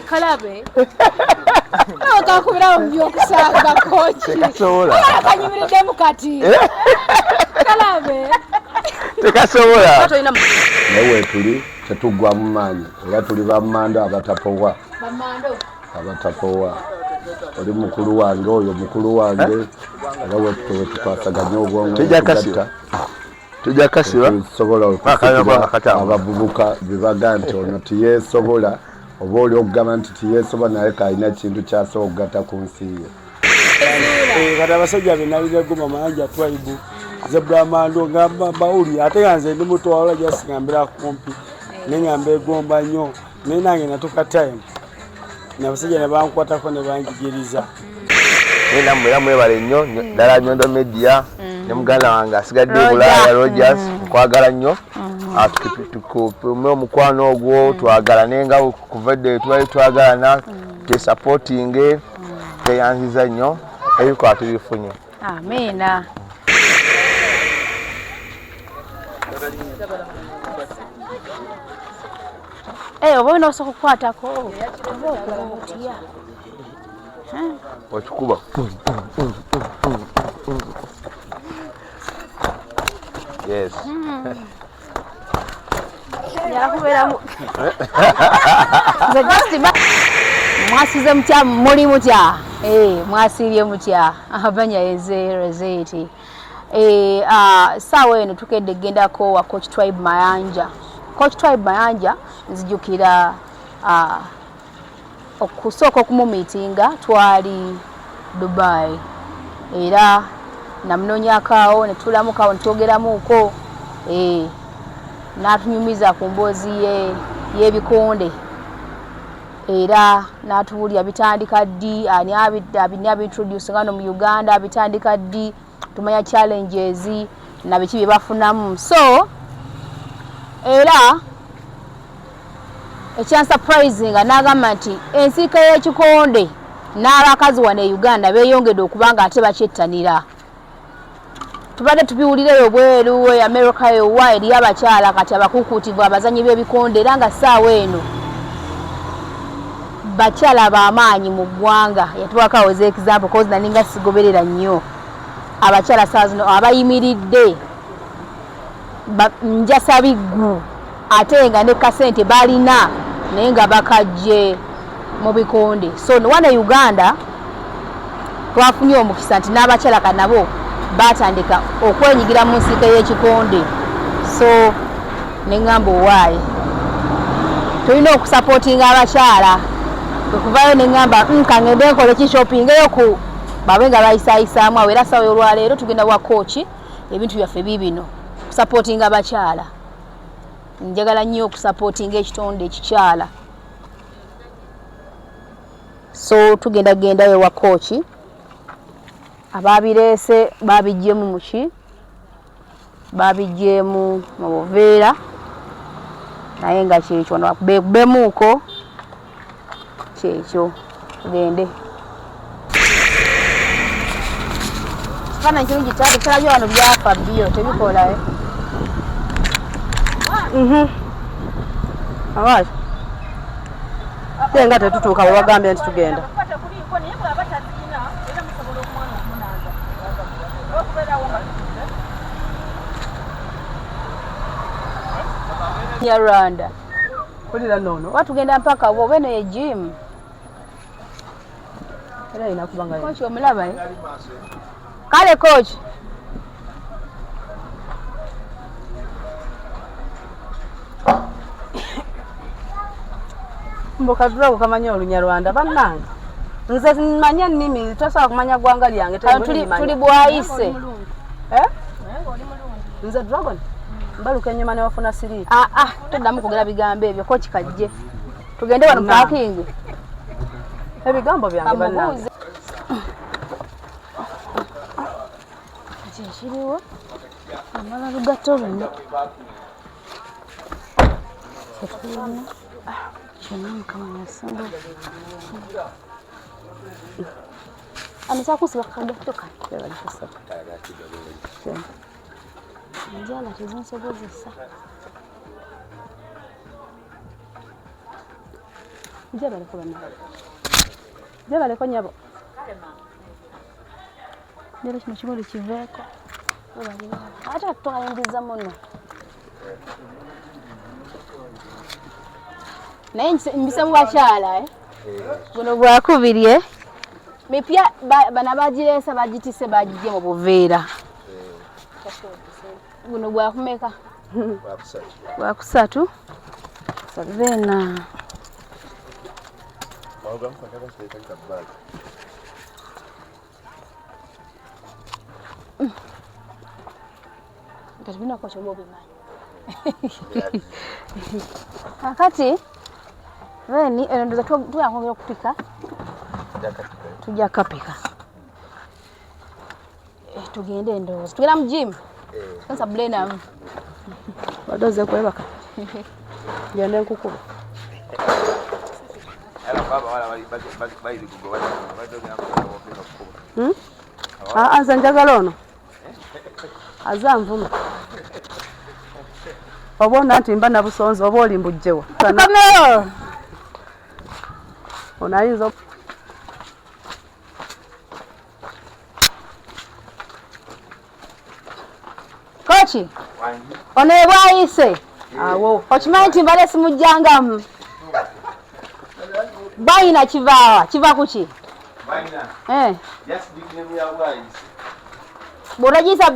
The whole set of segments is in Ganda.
Kalabe. Kakubira byokusanga kochi. Kanyimire mukati. Kalabe. Tekasobola. Nawe tuli tetugwa mu manyi. Era tuli bammando abatapowa. Bammando. Abatapowa. Oli mukulu wange oyo mukulu wange. Nawe tukwasaganya obwongo. Tujja kasiba. Sobola okukaka abavubuka bibaga nti ono tiyesobola. Oba oli okugamba nti tiyesobola naye kalina kintu kyasobola okugata ku nsi ye. Kati abasajja benalina goma mayanja tribe zebra mando ngamba bawuli ate ganze ndi muto wala jasingambira kumpi nengamba egomba nnyo naye nange natuka time n'abasajja ne bankwatako ne banjigiriza. Era mwebale nnyo ddala Nyondo Media ne muganda wange asigadde Bulaya Rogers nkwagala nnyo. Tukupume omukwano ogwo twagalane nga kuvedde twali twagalana te supporting teyanziza nnyo ebiko atubifunye. Amina. Obona osobola okukwatako oba okulabutiya. Okikuba. Yes. Mwasize mutya muli mutya mwasirye mutya abanya ezeti sawa eno tukedde gendako wa Coach Tribe Mayanja. Coach Tribe Mayanja nzijukira okusooka okumumiitinga twali Dubai era namunonyakaawo netulamukawo netwogeramuuko n'atunyumiza ku mboozi y'ebikonde era n'atubuulira bitandika ddi ani abintroduce ngano mu Uganda bitandika ddi tumanya challenges na biki bye bafunamu. So era surprising n'agamba nti ensiika y'ekikonde n'abakazi wano e Uganda beeyongedde okubanga ate bakyettanira. Tubadde tubiwulireyo bweru America yowa eri abakyala kati abakukuutivu abazanyi b'ebikonde era nga ssaawa eno bakyala b'amaanyi mu ggwanga. Yatuwakawo ze example cause naninga sigoberera nnyo abakyala saa zino abayimiridde njasa biggu ate nga ne kasente balina naye nga bakajje mu bikonde. So wana Uganda twafunye omukisa nti n'abakyala kanabo batandika okwenyigira mu nsiika y'ekikonde. So neŋŋamba owaaye tulina okusupportinga abakyala okuvayo neŋŋamba kangende nkole ki shopping eyo ku babe nga bayisaayisaamu awo. Era sawa olwaleero tugenda wa coach ebintu byaffe bibino kusupportinga abakyala. Njagala nnyo okusupportinga ekitonde ekikyala. So tugenda gendayo wa coach ababireese babijjemu muki babijjemu mu buveera naye nga kyekyo bemuuko kyekyo tugende. Kifaananyi kirungi kyali kirabye wano byafa byo tebikolayo. Awaazi tenga tetutuuka bwe bagambye nti tugenda. Rwanda Kulira nono. watugenda mpaka bo beno ye gym Era inakubanga coach omulaba kale coach mboka dulago kamanya Olunyarwanda bannange. Nze manya nnimi tosobola kumanya gwanga lyange tuli bwayise nze dragon mbaluka ennyuma ne wafuna siriiti. Toddamu kwogera bigambo ebyo coach kajje tugende wano parking. Ebigambo byange bannange. Kiriwo amala lugatto luno kyetulina kyonna mukama yasinga anisakusiba kagatto kano enjala tezinsobozesa Jabale ko bana. Jabale ko nyabo. Nero kino kimuli kiveeko. Ate atwalindiza muno. Naye mbisa mwakyala buno bwakubirye mipya bana bagiresa bagitise bagijje mu buveera buno bwakumeka bwakusatu sabena Katabina kwa chobo bimanyi. Kakati Veni ndio tuyakwongera kupika. Tujja kapika. Tugende ndozo. Tugenda mu gym. Sasa blender. Badoze kwebaka. Yande nkuku. Ala baba wala bali kugo bali. Anza njagala ono. Azamvuma. Obona nti mba na busonzo oba oli mbujjewa. Kamera. Onayinza Kochi one bwayise awo okimanyi nti mbale simujjangamu bayina kivaawa kiva kuki bayina yes dikine ya bwayise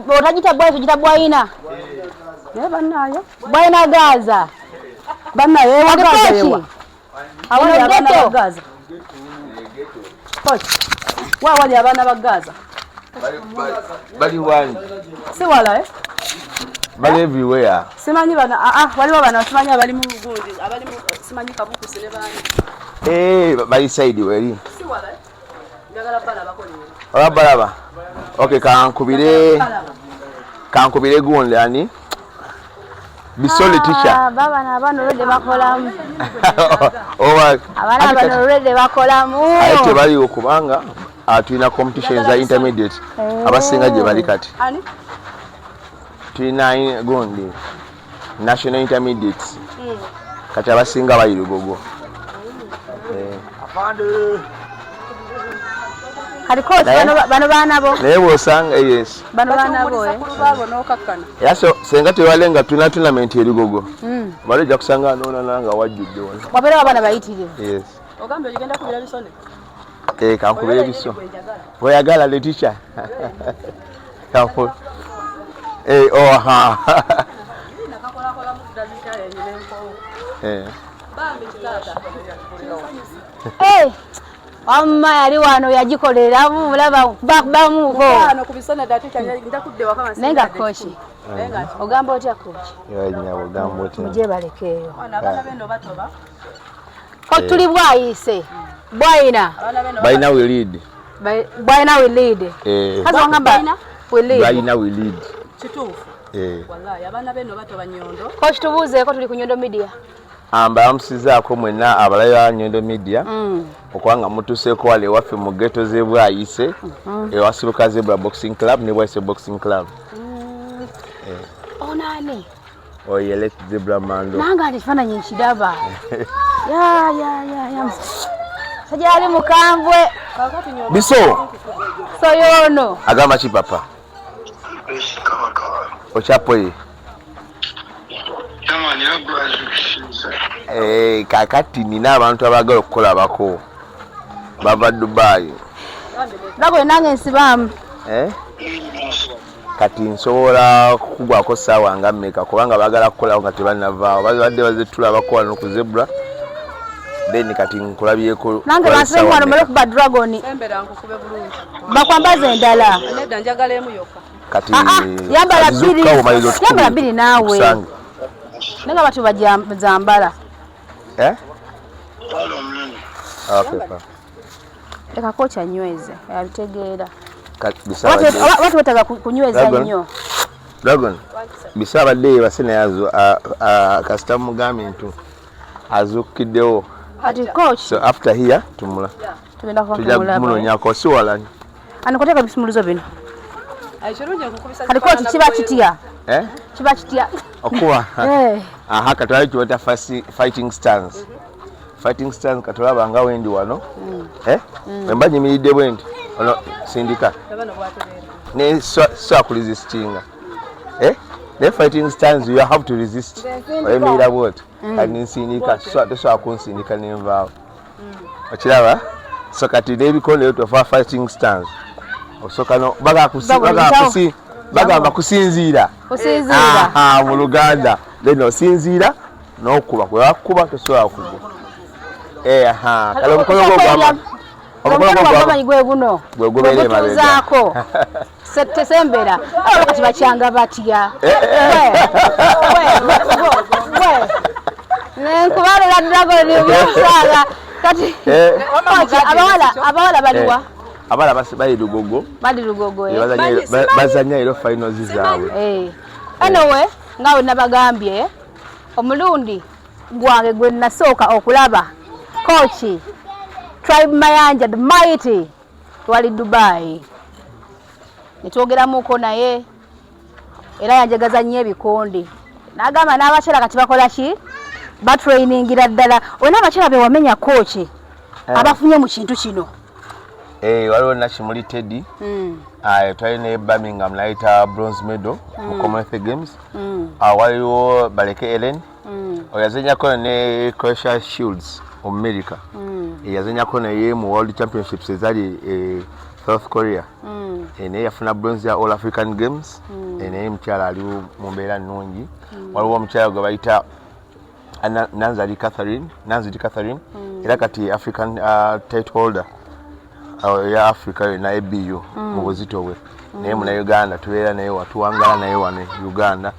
Borajita bwayise jita bwayina banayo bwayina gaza banayo wagaza yewa awali abana bagaza Kochi wali abana bagaza bali wani si wala bali everywhere simanyi bana waliwo bana simanyi abali mu gundi abali mu simanyi kabuku sile bana bali side weli si wala njagala bala bakoli balaba okay kankubire gundi ani Bisole teacher baba na bano rede bakolamu abana bano rede bakolamu ayite bali okubanga atulina competitions za intermediate abasinga je bali kati ani tulina gundi national intermediates kati abasinga bali Lugogo afande kali coach bano bana bo naye bosanga yes bano bana bo babo nokakkana yaso senga tewalenga tuna tournament ya Lugogo bale ja kusanga nona nanga wajjudde wona wabera abana bayitire yes ogambe ogenda kubira bisone kankubira biso oyagala le teacher kanko ha nakakola mu dalita yenye nko bambi kitata Amma yali wano yagikolera mulaba bamuko ano kubisona datika ndakudde wakama nenga kochi ogamba otya kochi yanya ogamba otya muje balekeyo ana bana beno batoba ko tuli bwayise bwayina bayina we lead bwayina we lead kazi wangamba we lead bayina we lead kituufu wallahi abana beno batoba nyondo kochi tubuze ko tuli ku Nyondo Media amba amusizaako mwena abalaya Nyondo Media okwanga mutuseko wale waffe mu ghetto ze bwayise ewasibuka Zebra Boxing Club ne Bwayise Boxing Club onani oyele Zebra Mando nanga alifananye nchidaba ya sajali mukambwe biso soyono agamba chi papa ochapoye kakati nina abantu abagala okukola bako bava Dubai nago nange nsibamu kati nsobola kugwako sawa nga mmeka kubanga bagala kukola nga tebanavaawo bazadde bazetula bakola no ku Zebra then kati nkulabyeko nange basema mwana mule ku Dragon embera nkukube bulungi bakwambaza endala nedda njagala emu yokka kati yambala biri nawe nenga batu bajambala okay pa eka kocha nyweze yalitegeera watu wataga kunyweza nnyo Dragon bisaba de basene yazo custom mugambintu azukiddewo ati coach so after here tumula tugenda kwa kumula munonya ko si walani anakoteka bisumulizo bino aishirunje nkukubisa ati coach kiba kitya kiba kitya okuwa aha katwali tuwata fighting stance Fighting Stars katolaba nga wendi wano wemba nyimiridde bwendi ono sindika ne so ku resistinga ne Fighting Stars you have to resist oyemirira bwoti kandi nsindika so akunsindika nenvaawo okiraba so kati n'ebikondo ebyo Fighting Stars osoka no bagamba kusinziira mu Luganda then osinziira n'okuba kwe wakuba tosobola kugwa kale omukono gwe guno gutuuzaako tesembera kati bakyanga batya nenkubalira ddagolibusaaga kati abawala baliwa abala bali Lugogo bazanya ero finals zaabwe anyway ngawe nabagambye omulundi gwange gwe nasooka okulaba coach Tribe Mayanja the mighty twali Dubai netwogeramuko naye era yanjagaza nnyo ebikondi n'agamba n'abakyala kati bakola ki batrainingira ddala olina abakyala be wamenya coach abafunye mu kintu kino waliwo Nakimuli Teddy twali ne Birmingham naita bronze medal mu Commonwealth Games waliwo Baleke Ellen oyazenyako ne Croatia Shields mu America yazenyako naye mu World Championships ezali South Korea naye yafuna bronze ya All African Games naye mukyala ali mu mbeera nnungi waliwo omukyala gwe bayita Nanzidi Catherine era kati African title holder ya Africa na ABU mu buzito bwe naye muna Uganda tubeera naye watuwangala naye wano Uganda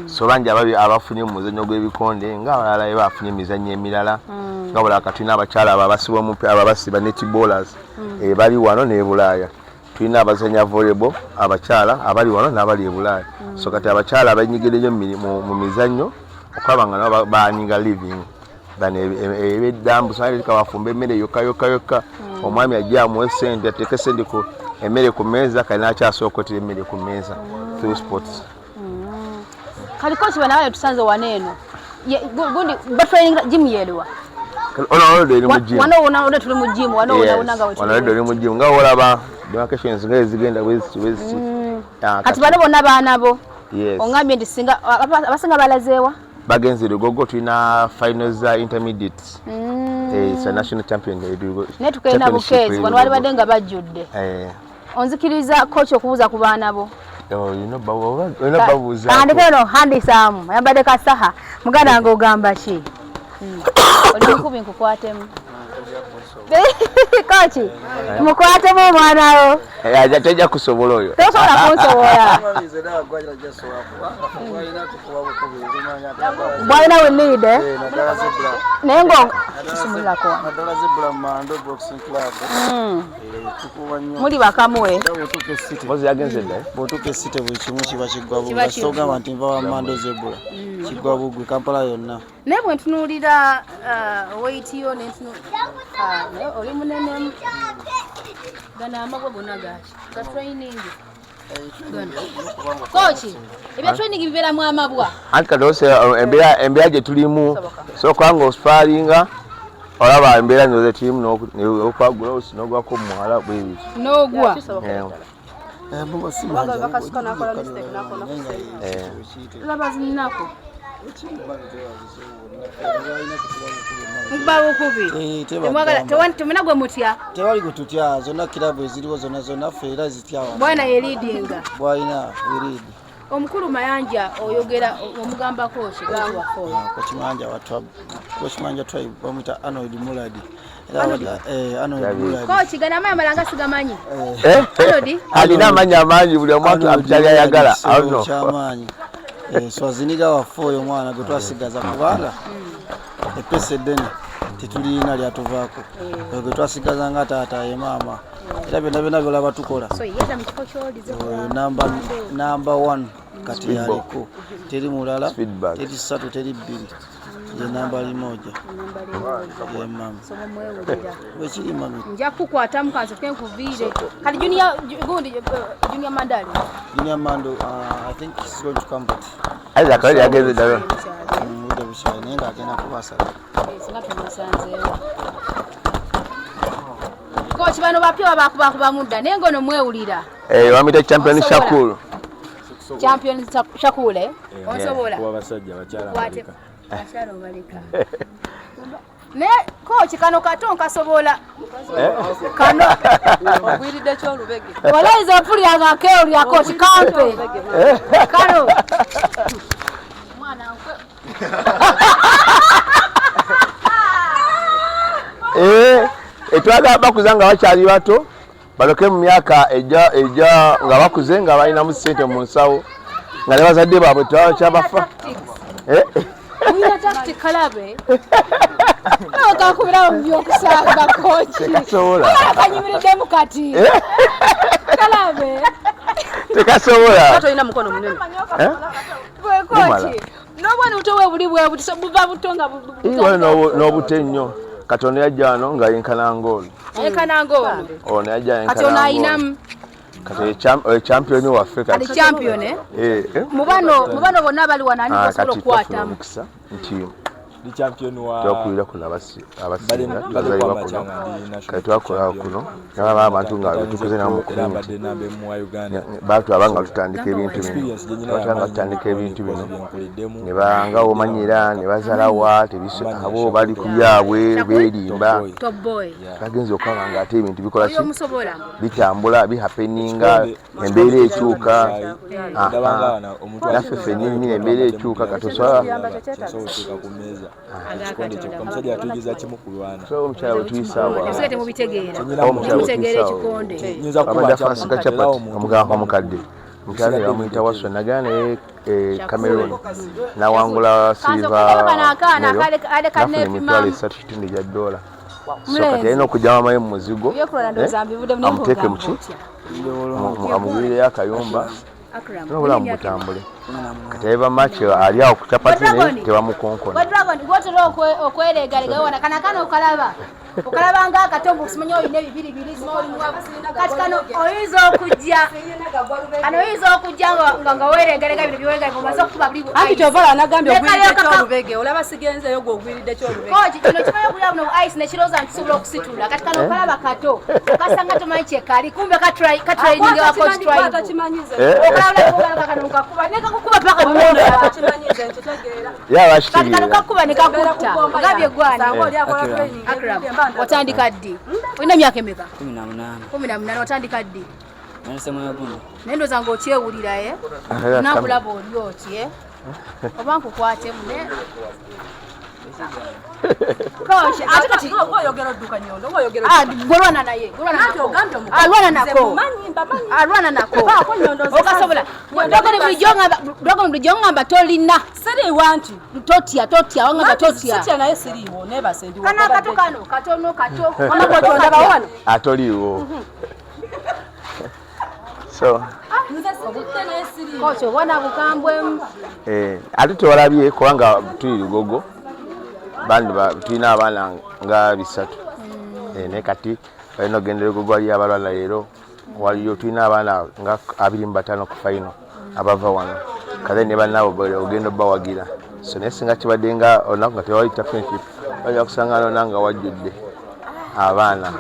so bangi abafunye mu muzannyo gw'ebikonde nga abalala bafunye emizannyo emirala nga bula kati n'abakyala ababasibwa omupira ababasiba netballers bali wano ne Bulaaya tulina abazanya volleyball abakyala abali wano n'abali e Bulaaya so kati abakyala abanyigireyo mu mizannyo okwaba nga nabo banyiga living bane ebedambu sale kabafumba emmere yokka omwami ajja amuwe sente ateke sente ku emmere ku meeza kana akyasokotera emmere ku meeza through sports kali coach bana wale tusanze waneeno gundi batraining gym yelwa ono ndo mu gym ono tuli mu gym ona nga wetu ono ndo mu gym nga olaba demarcations nga ezigenda west kati bano bonna baanabo yes ongambye ndi singa abasinga balazeewa bagenzi Lugogo tulina finals intermediates it's a national champion netukenda bukezi wano wali badenga bajjudde onzikiriza coach okubuza ku baana bo babuuza andikeno handisamu yambadde kasaha muganda ngo ogamba ki oli mukubi nkukwatemu coach mukwatemu omwana wo aja tejja kusobola oyo tosobola kunsobola bwalina we need naye ngo kisumulirako muli bakamuwe mozi yagenze dda bwotuuka esite buli kimu kiba kiggwa bugwe sogamba nti nva wa Mando Zebula kiggwa bugwe Kampala yonna naye bwe ntunuulira weight yo oli munene gana amagwa gonna gaki ga training coach ebya training bibeeramu amabwa anti kadose embeera gye tulimu sokwanga osparinga olaba embeera nyoze tiimu n'okwagula osi n'ogwako muwala bwebiti n'ogwa laba zinnako mugba bukubi temwena gwe mutya tewali gututya zonna kirabu eziriwo zonna ffe era zityawa bwana ye leadinga bwalina eridi omukulu Mayanja oyogera omugambako kigawafoyo kochimanja tribe bamwita Arnold Muladi coach gana mama malanga sigamanyi alina amanyi amanyi buli omuntu abyali ayagala chamanyi swaziniga wafoyo mwana gwe twasigaza kubanga epese deni tetulina lyatuvaako gwe twasigaza nga taata ye mama era byonna byolaba tukola number 1 kati yaliko teri mulala teri 3 teri 2 ye namba limoja ye mama wekiri mami nja kukwata mukanze kenkuvire kali junior Mando I think he's going to come back aiza kali yageze dalo mwide bushaya nenga agenda kubasala. Singa tumusanzeewo. Coach bano bapya bakuba mudda naye ngono mwewulira. Wamita champion Shakul. Champion Shakule. Osobola. Kuba basajja bakyala Amerika. Bakyala Amerika. Ne coach kano katon kasobola. Kano ogwiridde kyolubege. Wala izo mpulira nga keo lya coach kampe. Kano. Mwana nkwe. Etwagamba kuzanga bakyali bato baloke mu myaka ejja nga bakuze nga balina mu ssente mu nsawo nga ne bazadde baabwe twakyabafa. Wina tactic kalabe. No kakubira mu byokusanga coach. Tekasobola. Kanyimiridde mu kati. Kalabe. Tekasobola. Toyina mukono munene. Bwe coach. Nobwana utowe buli bwe buti buva butonga Iwe n'obute nnyo. Katonda yajja wano nga yenkana Ngolo. Yenkana Ngolo. Ono yajja yenkana Katonda ayinamu. Kati champion wa Africa. Kati champion Mubano bonna bali wanani basobola okukwatamu. Nti Di champion wa twakulira kuno abasinga bazalibwa kuno kati twakola kuno n'aba abantu nga tukuze nabo mu community bantu abanga tutandika ebintu bino batanga tutandika ebintu bino ne banga omanyira ne bazalawa tebiso abo bali ku byabwe berimba kagenze okwanga nga ate ebintu bikola ki bitambula bihappeninga embeera ekyuka naffe ffennyini embeera ekyuka katosobola so omukyala wetuyisaawa abadafasika chapati omugamba omukadde omukyala yamuyita Waswa nagana naye Cameroon nawangula silver nafuna emitwalo 3 $3 so kati alina okujjama amaye mu muzigo amuteeke muki amugwireyo akayumba n'obulamu butambule kati eva match ali awo ku chapati ne tebamukonkona gwotera okweregalega wana kana okalaba nga akatombo okusimanya oyina ebibiri kati kano oyinza okujja nga weregalega bino byoweregalega omaze okukuba buli anti kyovala anagambye ogwiridde kyolubege olaba sigenzeyo gwe ogwiridde kyolubege koji kino kimanya kulya buno ice nekiroza nti kisobola okusitula kati kano okalaba kato okasanga tomanyi kyekali kumbe katraining wa coach tribe okalaba kano kakuba nekakukuba paka kati kano kakuba nekakutta ogabye gwana watandika ddi olina emyaka emeka 18 watandika ddi nendo zange okyewulira nakulaba oli oti oba nkukwatemu Coach, ate kati oyogera odduka nyondo, oyogera. Golwana naye, alwana nako. Okasobola. Dogo mbijonga batolina. Seri wanti. Totia, wanga batotia. Sitya naye siriwo, neba sendi. Kana katono. Kana botonda bawana. Atoliwo. So Coach, wana bukambwe. Ate tewalabye kubanga tuli Lugogo. Bandi tulina abaana nga 3 ne kati balina ogendera Lugogo ali abalala leero waliyo tulina abaana nga 25 ku final abava wano kale ne bannabo ogenda bawagira so nesinga kibadde nga olunaku nga tewali championship bajja kusangana nanga wajjudde abaana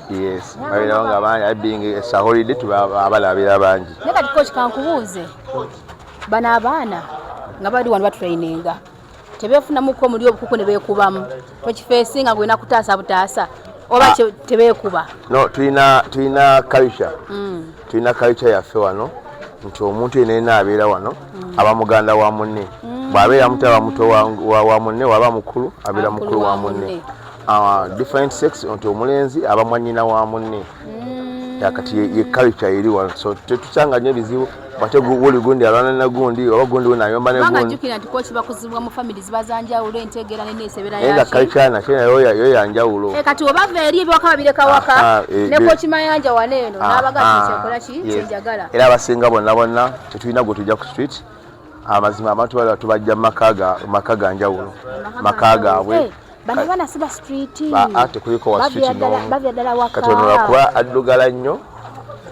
yes babirawo nga bangi abingi esahulidde tubalabira bangi ne kati coach kankubuuze bana abaana nga bali wano batraininga tebefunamuko muri obukuko ne beekubamu tokifeesinga gwena kutaasa butaasa oba tebeekuba no tulina culture tulina culture yaffe wano nti omuntu yenna abeera wano aba muganda wa munne bw'abeera mutaba muto wa munne waba mukulu abeera mukulu wa munne different sex nti omulenzi aba mwannyina wa munne yakati ye culture eri wano so tetusanga nnyo ebizibu bate woli gundi alwana na gundi oba gundi wenayomba ne gundi banga jukira nti coach bakuzibwa mu families bazanjawulo entegera n'esebera yache culture na kina yo yanjawulo kati obava eri ebyo bakabireka waka ne coach mayanja waneeno n'abagati kyekola kinjagala era abasinga bonna tetulina gwe tujja ku street amazima abantu bali tubajja makaga njawulo makaga abwe bana siba street ate kuliko wa street no bavya dala waka katono kuba addugala nnyo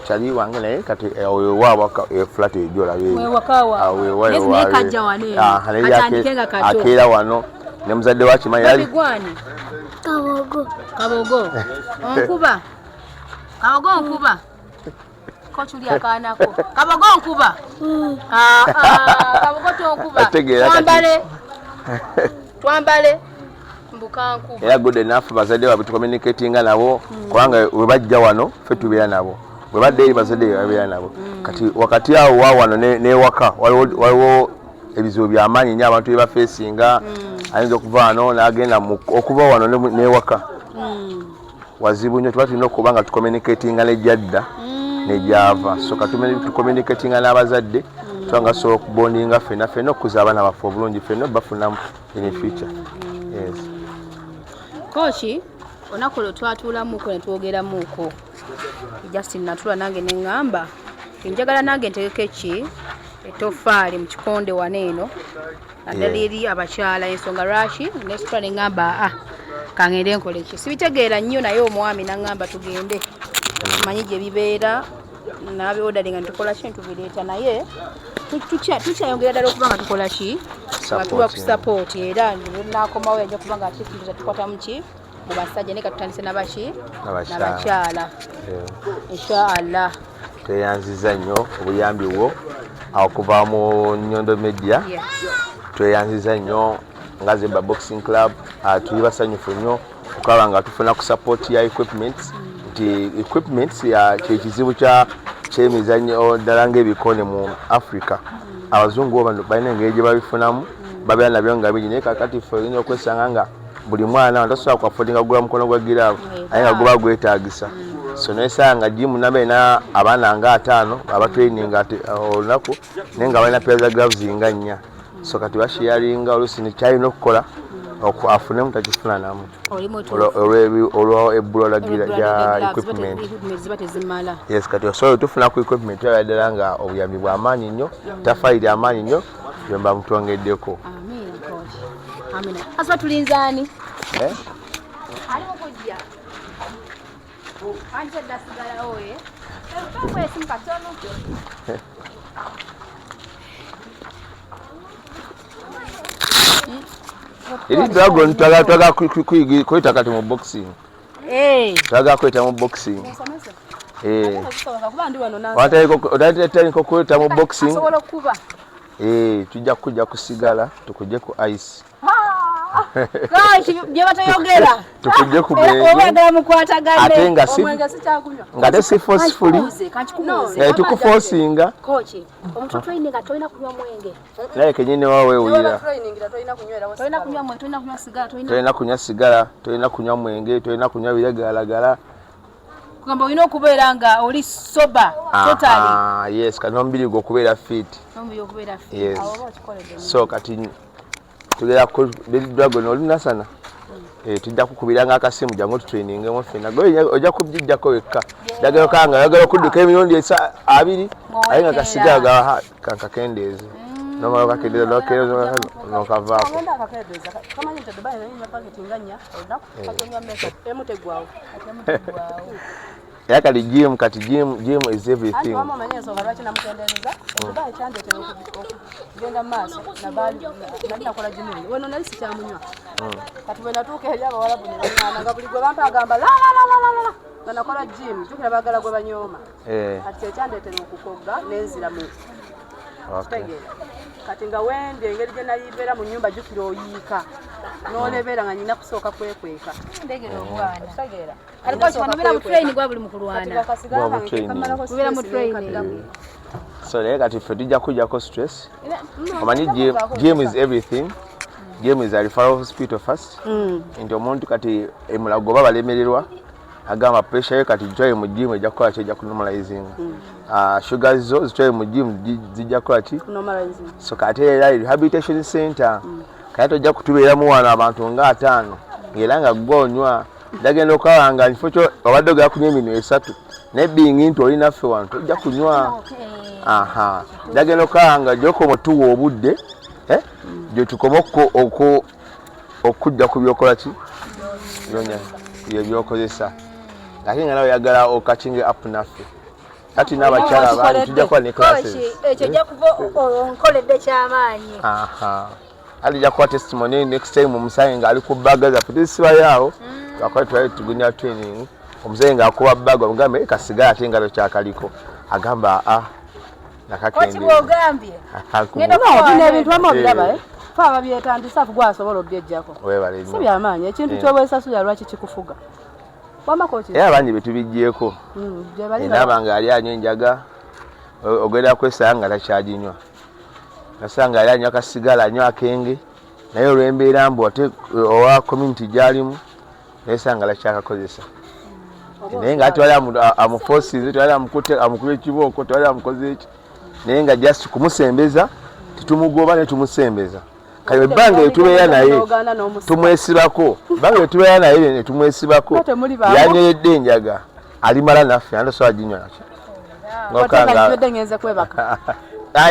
chali wange naye kati oyo wabaka flat ejola we wakawa we ne kajja wane atandikenga kato akera wano ne muzadde wa kimanyi yali gwani kabogo onkuba ko chuli akanako kabogo onkuba kabogo tonkuba twambale mbukanku era good enough bazadde babitu communicatinga nabo kubanga we bajja wano fe tubeera nabo we badde eri bazadde babeera nabo kati wakati awo wa wano ne waka waliwo ebizibu by'amaanyi nnyo abantu bye bafeesinga ayinza okuva wano n'agenda okuva wano ne waka wazibu nnyo tuba tulina okuba nga tucommunicatinga nejjadda nejjava so katucommunicatinga n'abazadde twanga sobola okubondinga ffenna okukuza abaana baffe obulungi ffenna bafunamu in future. Yes. Kochi onako lwe twatuulamuuko ne twogeramuuko Justin natula nange ne ŋŋamba njagala nange ntegeko etoffaali mu kikonde waneeno naddala eri abakyala ensonga lwaki nesitula ne ŋŋamba kangende nkole ki sibitegeera nnyo naye omwami naŋŋamba tugende tumanyi gye bibeera n'abyodalinga netukola ki netubireeta naye tukyayongera ddala okuba nga tukola ki nga tuba ku support era nakomawo yajja kuba nga atifuza tukwatamu ki mu basajja naye katutandise nabaki n'abakyala inshallah tweyanziza nnyo obuyambi bwo okuva mu Nyondo Media tweyanziza nnyo nga Zebra Boxing Club tuli basanyufu nnyo okulaba nga tufuna ku support ya equipments nti equipments kyekizibu kyemizannyo ddala ng'ebikone mu Africa abazungu balina engeri gye babifunamu babeera nabyo nga bingi naye kakati ffe olina okwesanga nga buli mwana tasobola kuafodinga kugula mukono gwa giraavu aye nga guba gwetaagisa so nesanga nga jimu nabeena abaana nga 5 abatraininga olunaku naye nga balina pera za gloves nga 4 so kati bashiyaringa oluusi nekyalina okukola afunemu takifuna namu olwo ebbula lya equipment. Yes, kati osobola tufuna ku equipment ddala nga obuyambi bw'amaanyi nnyo tafairi amaanyi nnyo byemba mutwongeddeko. Amina. Asa tulinzani? Ali okujja. Anje dasigala oye. Kwa simu katono. Iri dragon twaga kwita kati mu boxing. Twaga kwita mu boxing. Wata ko kwita mu boxing. Asobola kuba. Tujja kujja kusigala tukujje ku ice. Gosh, bye batayogera. Tukujje ku bwe. Obagala mukwatagane. Atenga si. Ngate si forcefully. Tukuforcinga. Coach, omuntu training atoina kunywa mwenge. Naye kenyine wawe uyira. Toina kunywa mwenge, toina kunywa sigara, toina kunywa sigara, toina kunywa mwenge, toina kunywa bilegalagala. Kugamba olina okubeera nga oli sober totally. Yes, kanombiri go kubeera fit. Nombiri okubeera fit. Yes. So kati tugera ku dragon olina sana. Tujja kukubiranga akasimu jangu training mu fina. Ojja kubijjako wekka. Dagalo kanga yagala kudduka emirundi 2 aye nga kasigaga kankakendeeze. Nomalo kakendeza lokero nokavaako. Agenda akakedeza. Kamanyi nti Dubai nyo packet nganya olunaku katonya mesa emutegwawo. Yakali gym kati gym is everything. Mama manyeso balwachi namukendereza. Dubai chande teno kugenda maso na bali nalina kola gym. Weno nalisi kyamunywa. Kati bwe natuuka eri abawalabu ne banyana nga buli gwe bampa agamba la. Nakola gym tukira bagala gwe banyoma. Kati chande teno okukoga nenzira mu. Okay. Kati nga wende engeri gye nalibeera mu nnyumba jjukira oyiika n'olebeera nga nyina kusooka kwekweka ndegera obwana tegeera alikuwa kimanubira mu training gwa buli mu kulwana kubeera mu training so naye kati ffe tujja kujjako stress omanyi gym is everything. Gym is a referral hospital first nti omuntu kati emulago oba balemererwa agamba pressure kati joy mu gym ejja kukola ki ejja kunormalizing. Sugar zo zitoye mu gym zijja kukola ki normalizing. So kati era rehabilitation center kati ojja kutubeeramu wano abantu nga 5 ng'era nga gwonywa dagenda okawanga kifo kyo obadde ogera kunywa eminwe 3 nebbingi nti olinaffe wano tojja kunywa. Dagenda okawanga gyokoma otuwa obudde gye tukoma okujja ku byokola ki byokozesa ate nga nawe oyagala okakinge up naffe kati n'abakyala abangi tujja kuba ne classes ekyo jja kuba onkoledde kyamaanyi. alijja kuba testimony next time omusayi ng'ali ku bbaga zaffe tuzisibayaawo twakola twali tugunya training omusayi ng'akuba bbaga omugambe kasigala ate engalo kyakaliko agamba nakakende bw'ogambye ngenda ebintu wamu obiraba fa babyetandisa afu gwasobola obyejjako webale si byamaanyi ekintu ky'obwesasula lwaki kikufuga wamakoki era abangi betubijjeeko naabanga ali anywa enjaga ogenda kwesanga nga takyaginywa nasanga ali anywa kasigala anywa akenge naye olw'embeera mbu ate owa community gy'alimu naesanga lakyakakozesa naye nga ate wali amufosize tewali amukubye ekibooko tewali amukoze eki naye nga just kumusembeza titumugoba ne tumusembeza kale ebbanga etubeera naye tumwesibako ebbanga etubeera naye ne tumwesibako yanyeredde enjaga alimala naffe andosobola ginywa nakyo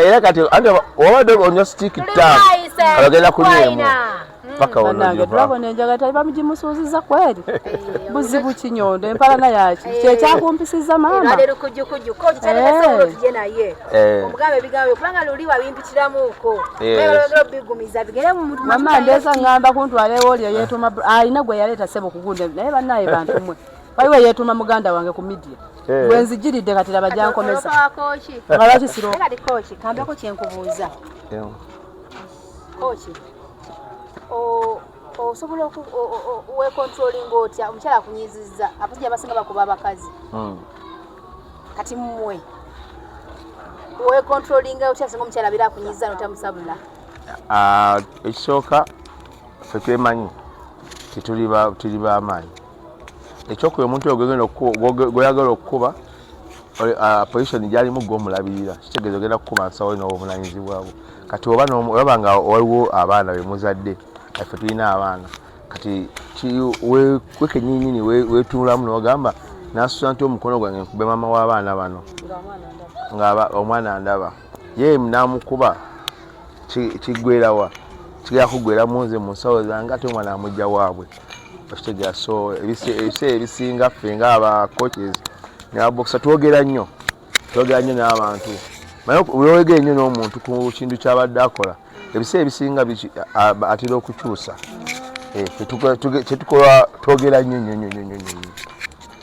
era kati obadde onywa sitiiki ttaano kalogenda kunyemu paka wonogibona enjaga tali bamugimusuuziza kweri buzibu kinyondo empalana yaki kyekyakumpisiza maama mama ndeesa ngamba kuntwalewo olyo yeetuma alina gwe yaleeta sebo kugunda naye bannaye bantu mmwe waliwo yeetuma muganda wange ku midia bwenzijiridde kati laba gyankomeza nga lwakisiro kambako kyenkubuuza koki osobola wecontrolling otya omukyala akunyizizza abasajja abasinga bakuba abakazi kati mmwe wecontrolling otya singa omukyala abeera akunyiza notamusabula ekisooka ffe twemanyi tituli b'amaanyi ekyokuba omuntu gweyagala okukuba position gyalimu gw'omulabirira kitegeeza ogenda kukuba nsawo n'obuvunanyizibwabwo kati olaba nga waliwo abaana bemuzadde ffe tulina abaana kati wekenyinyini wetuulamu n'ogamba nasusa nti omukono gwange nkube maama w'abaana bano nga omwana ndaba ye namukuba kiggwerawa kigera kugwera munze mu nsawo zange ate omwana amujja waabwe okitegeera so ebiseera ebisinga ffe nga aba coaches ne abokisa twogera nnyo n'abantu wewegere nnyo n'omuntu ku kintu kyabadde akola ebiseera ebisinga atera okukyusa kyetukola twogera nnyo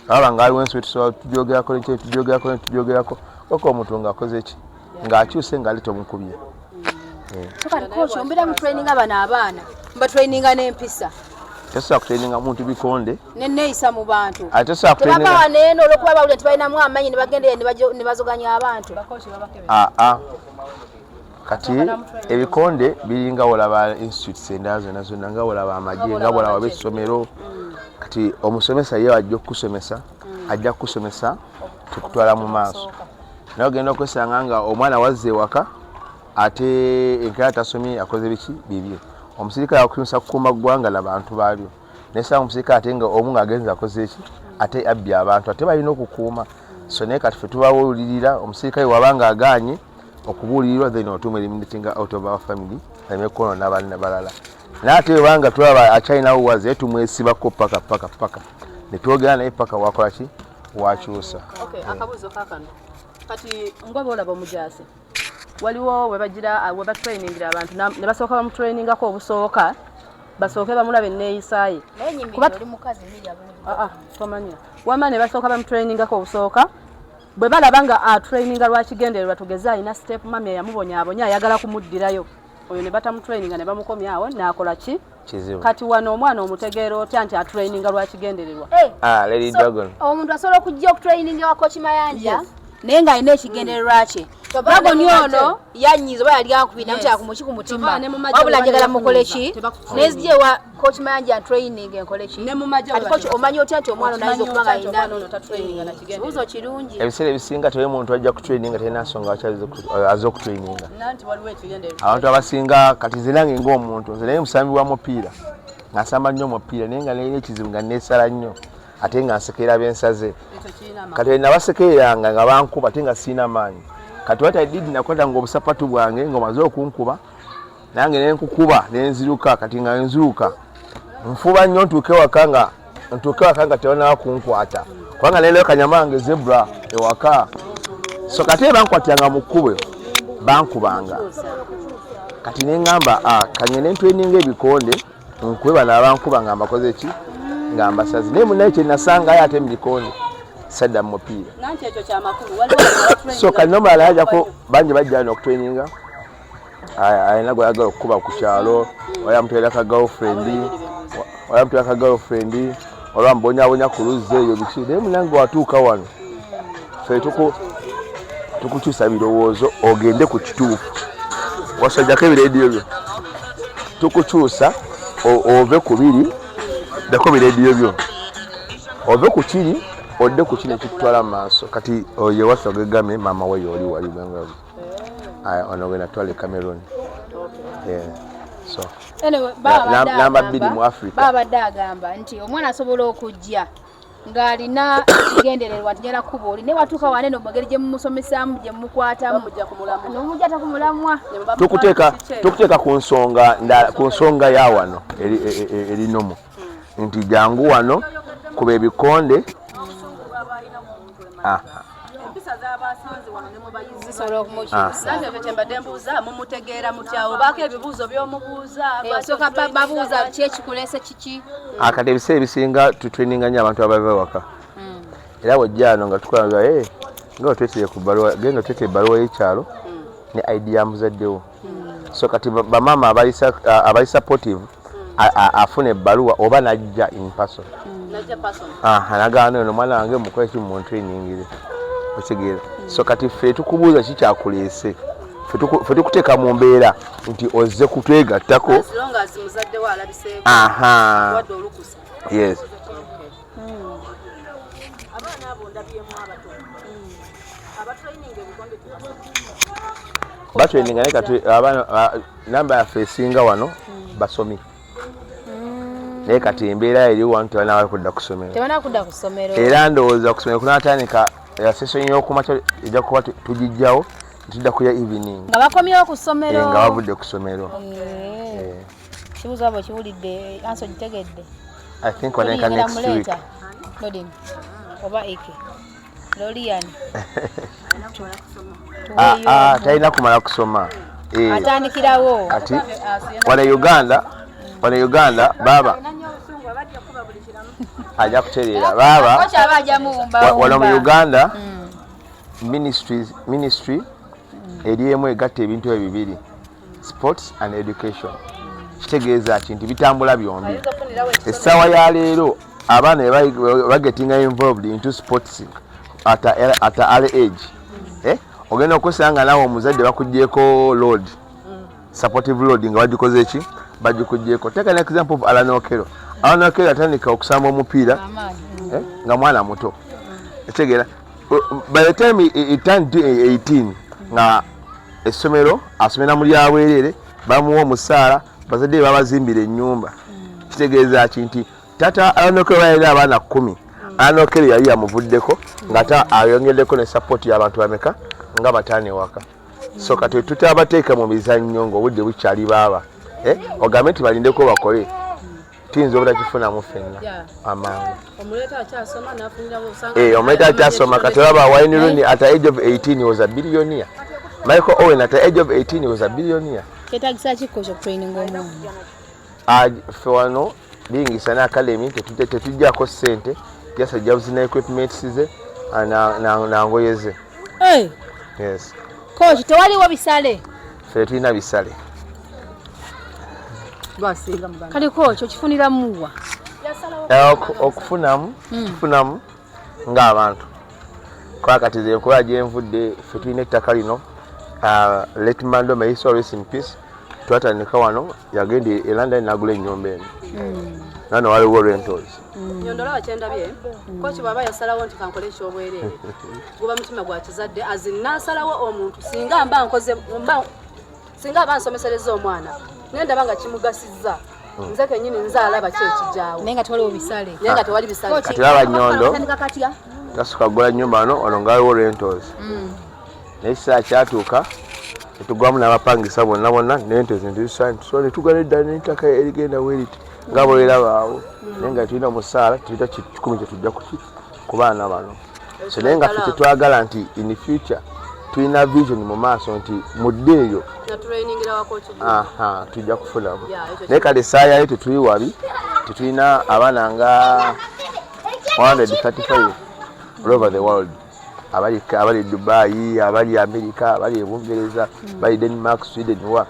aba nga aliwo ensi wetusobola tujoogerako oka omuntu ng'akoze ki ng'akyuse ng'ali tomukubye ombera mutraining abana abaana mbatraininga n'empisa tesobola kutraininga muntu bikonde neneeyisa mu bantu tebabawa neeno olwokuba bawulira nti balinamu amanyi ne bagendeyo ne bazoganya abantu kati ebikonde biringa wolaba institutes endala zonna nga wolaba amagye nga wolaba b'essomero kati omusomesa ye ajja okukusomesa ajja kukusomesa tukutwala mu maaso naye ogenda okwesanga nga omwana wazze ewaka ate enkeera tasomye akoze biki bibye omusirikale akunyusa kukuuma ggwanga n'abantu baalyo nesanga omusirikale ate nga omu ng'agenza akoze eki ate abbye abantu ate balina okukuuma so naye kati ffe tubawulirira omusirikale wabanga agaanye okubuulirirwa then otuma eliminating out of our family emekono n'abalina balala naye ate webanga tulaba akyalinawo waze ye tumwesibako paka netwogera naye paka wakola ki wakyusa akabuuzo kakano kati ngwa boolaba omujaasi waliwo webatrainingira abantu ne basooka bamutrainingako obusooka basooke bamulaba enneeyisaaye tomanya wama ne basooka bamutrainingako obusooka bwe balaba nga atraininga lwakigendererwa tugeze alina step mami eyamubonyaabonya ayagala kumuddirayo oyo ne batamutraininga ne bamukomyawo n'akola ki kati wano omwana omutegeera otya nti atraininga lwakigendererwa omuntu asobola okujja okutraininga wa Coach Mayanja naye ng'alina ekigendererwa kye bagoni ono yanyiza oba yali akubina mutya kumuki ku mutima wabula njagala mukole ki nezije wa Coach Mayanja training enkole ki ati coach omanyi otya nti omwana onayinza okuba nga alina kibuuzo kirungi ebiseera ebisinga tewe muntu ajja kutraininga talina nsonga aza okutraininga abantu abasinga kati nze nange ng'omuntu nze naye musambi wa mupiira ng'asamba nnyo omupiira naye nga nalina ekizibu nga neesala nnyo ate nga nsekeera bensaze kati nabasekeeranga nga bankuba ate nga siina maanyi kati what I did nakwata nga obusapatu bwange ng'omaze okunkuba nange nenkukuba nenziruka kati nga nziruka nfuba nnyo ntuuke waka nga tewanawa kunkwata kubanga leero kanyamange zebra ewaka so kati bankwatanga mu kkubo bankubanga kati ne ngamba kanye ne ntweninga ebikonde nkwe bana abankuba ngamba koze ki ngamba sazi ne munaye kye nasanga ate mu bikonde sadda mu mupiira nanti ekyo kya makulu waliwo so kanoma alaja ko banje bajja n'okutweninga ayina gwayagala okukuba ku kyalo oyamutwera ka girlfriend olwambonyabonya ku luzze eyo biki naye munange watuuka wano fe tukukyusa birowoozo ogende ku kituufu wasajjako ebireediyo byo tukukyusa ove ku biri ddako bireediyo byo ove ku kiri odde ku kino ekitutwala mu maaso kati oyo waffe ogegame maama we yoli wali ono gwe natwala Cameroon so namba 2 mu Africa babadde agamba nti omwana asobola okujja ng'alina ekigendererwa nti nyala kuba oli ne watuuka wane no mugeri gye mumusomesaamu gye mukwatamu n'omujja takumulamwa tukuteeka ku nsonga ya wano erinomu nti jangu wano kuba ebikonde empisa z'abasanze wano ne mubayizi zisobola okumukyusa nange ekyo kyembadde mbuuza mumutegeera mutyawo baako ebibuuzo by'omubuuza asooka babuuza ki ekikulese kiki kati ebiseera ebisinga tutreninga nnyo abantu abava waka era bwojja ano nga tukolanga nga otwetire ku bbaluwa genda otwetire ebbaluwa y'ekyalo ne ID ya muzaddewo so kati bamaama abali supportive afuna ebbaluwa oba najja in person anagaana ono mwana wange mukola ki muntreningire okigeera so kati ffe tukubuuza ki kyakuleese ffe tukuteeka mu mbeera nti ozze kutwegattako yes batraininga naye kati namba yaffe esinga wano basomi naye kati embeera eri wano tebana kudda ku ssomero era ndowooza ku ssomero kunaatandika session y'okumakya ejja kuba tugijjawo tudda kuya evening nga bakomyewo ku ssomero nga bavudde ku ssomero kibuuzo abo kiwulidde anso gitegedde I think waneka next week Lodin oba eke Lolian talina kumala kusoma atandikirawo ati wane Uganda baba ajja kutereera baba wano mu Uganda ministry eri emu egatta ebintu ebibiri sports and education kitegeeza nti bitambula byombi essaawa ya leero abaana bagetinga involved into sports at early age ogenda okusanga nawe omuzadde bakugyeko load supportive load nga bagikoze eki bagikugyeko take an example of Alan Okero atandika okusamba omupiira nga mwana muto etegeera by the time he turned 18 nga essomero asomera mu lyabwerere bamuwa omusaala bazadde babazimbira ennyumba kitegeeza nti tata Alan Okero bayina abaana 10 Alan Okero yali yamuvuddeko ng'ate ayongeddeko ne support y'abantu bameka nga bataane waka so kati tutabateeka mu bizannyo ng'obudde bukyali baaba ogambe nti balindeko bakole tuyinza obutakifunamu ffenna amangu omuleeta akyasoma n'afunirawo omuleeta akyasoma kati olaba Wayne Rooney at the age of 18 he was a billionaire. Michael Owen at the age of 18 he was a billionaire. Kyetagisa ki kkozo training omwana ffe wano biyingisa ne academy tetujjako ssente just jobs na equipments ze nangoye ze yes coach tewaliwo bisale ffe tulina bisale kale coach okifunira muwa okufunamu ng'abantu kwa kati ze nkola gye nvudde ffe tulina ettaka lino Let Mando may so rest in peace twatandika wano yagenda e London n'agula ennyumba eno nano waliwo rentals Nyondola wakyendabye kochi baba yasalawo nti kankole ekyobwereere guba mutima gwa kizadde azinasalawo omuntu singa mba nsomesereza omwana nenda banga kimugasizza nze kenyini nzaalaba kyekijaawo nenga tewaliwo bisale nenga tewali bisale kati laba Nyondo tasuka gula nnyumba wano ono ngaliwo rentals naye kiseera kyatuuka netugwamu n'abapangisa bonna nente zintusa so netugala edda n'ettaka erigenda weriti nga bwerabaawo naye nga tulina omusaala tulita 10 kye tujja ku baana bano so naye nga ffe tetwagala nti in the future tulina vision mu maaso nti mudde eyo tujja kufunamu naye kale essaayayo tetuli wabi tetulina abaana nga 135 all over the world abali Dubai, abali America, abali Bungereza, abali Denmark, Sweden wa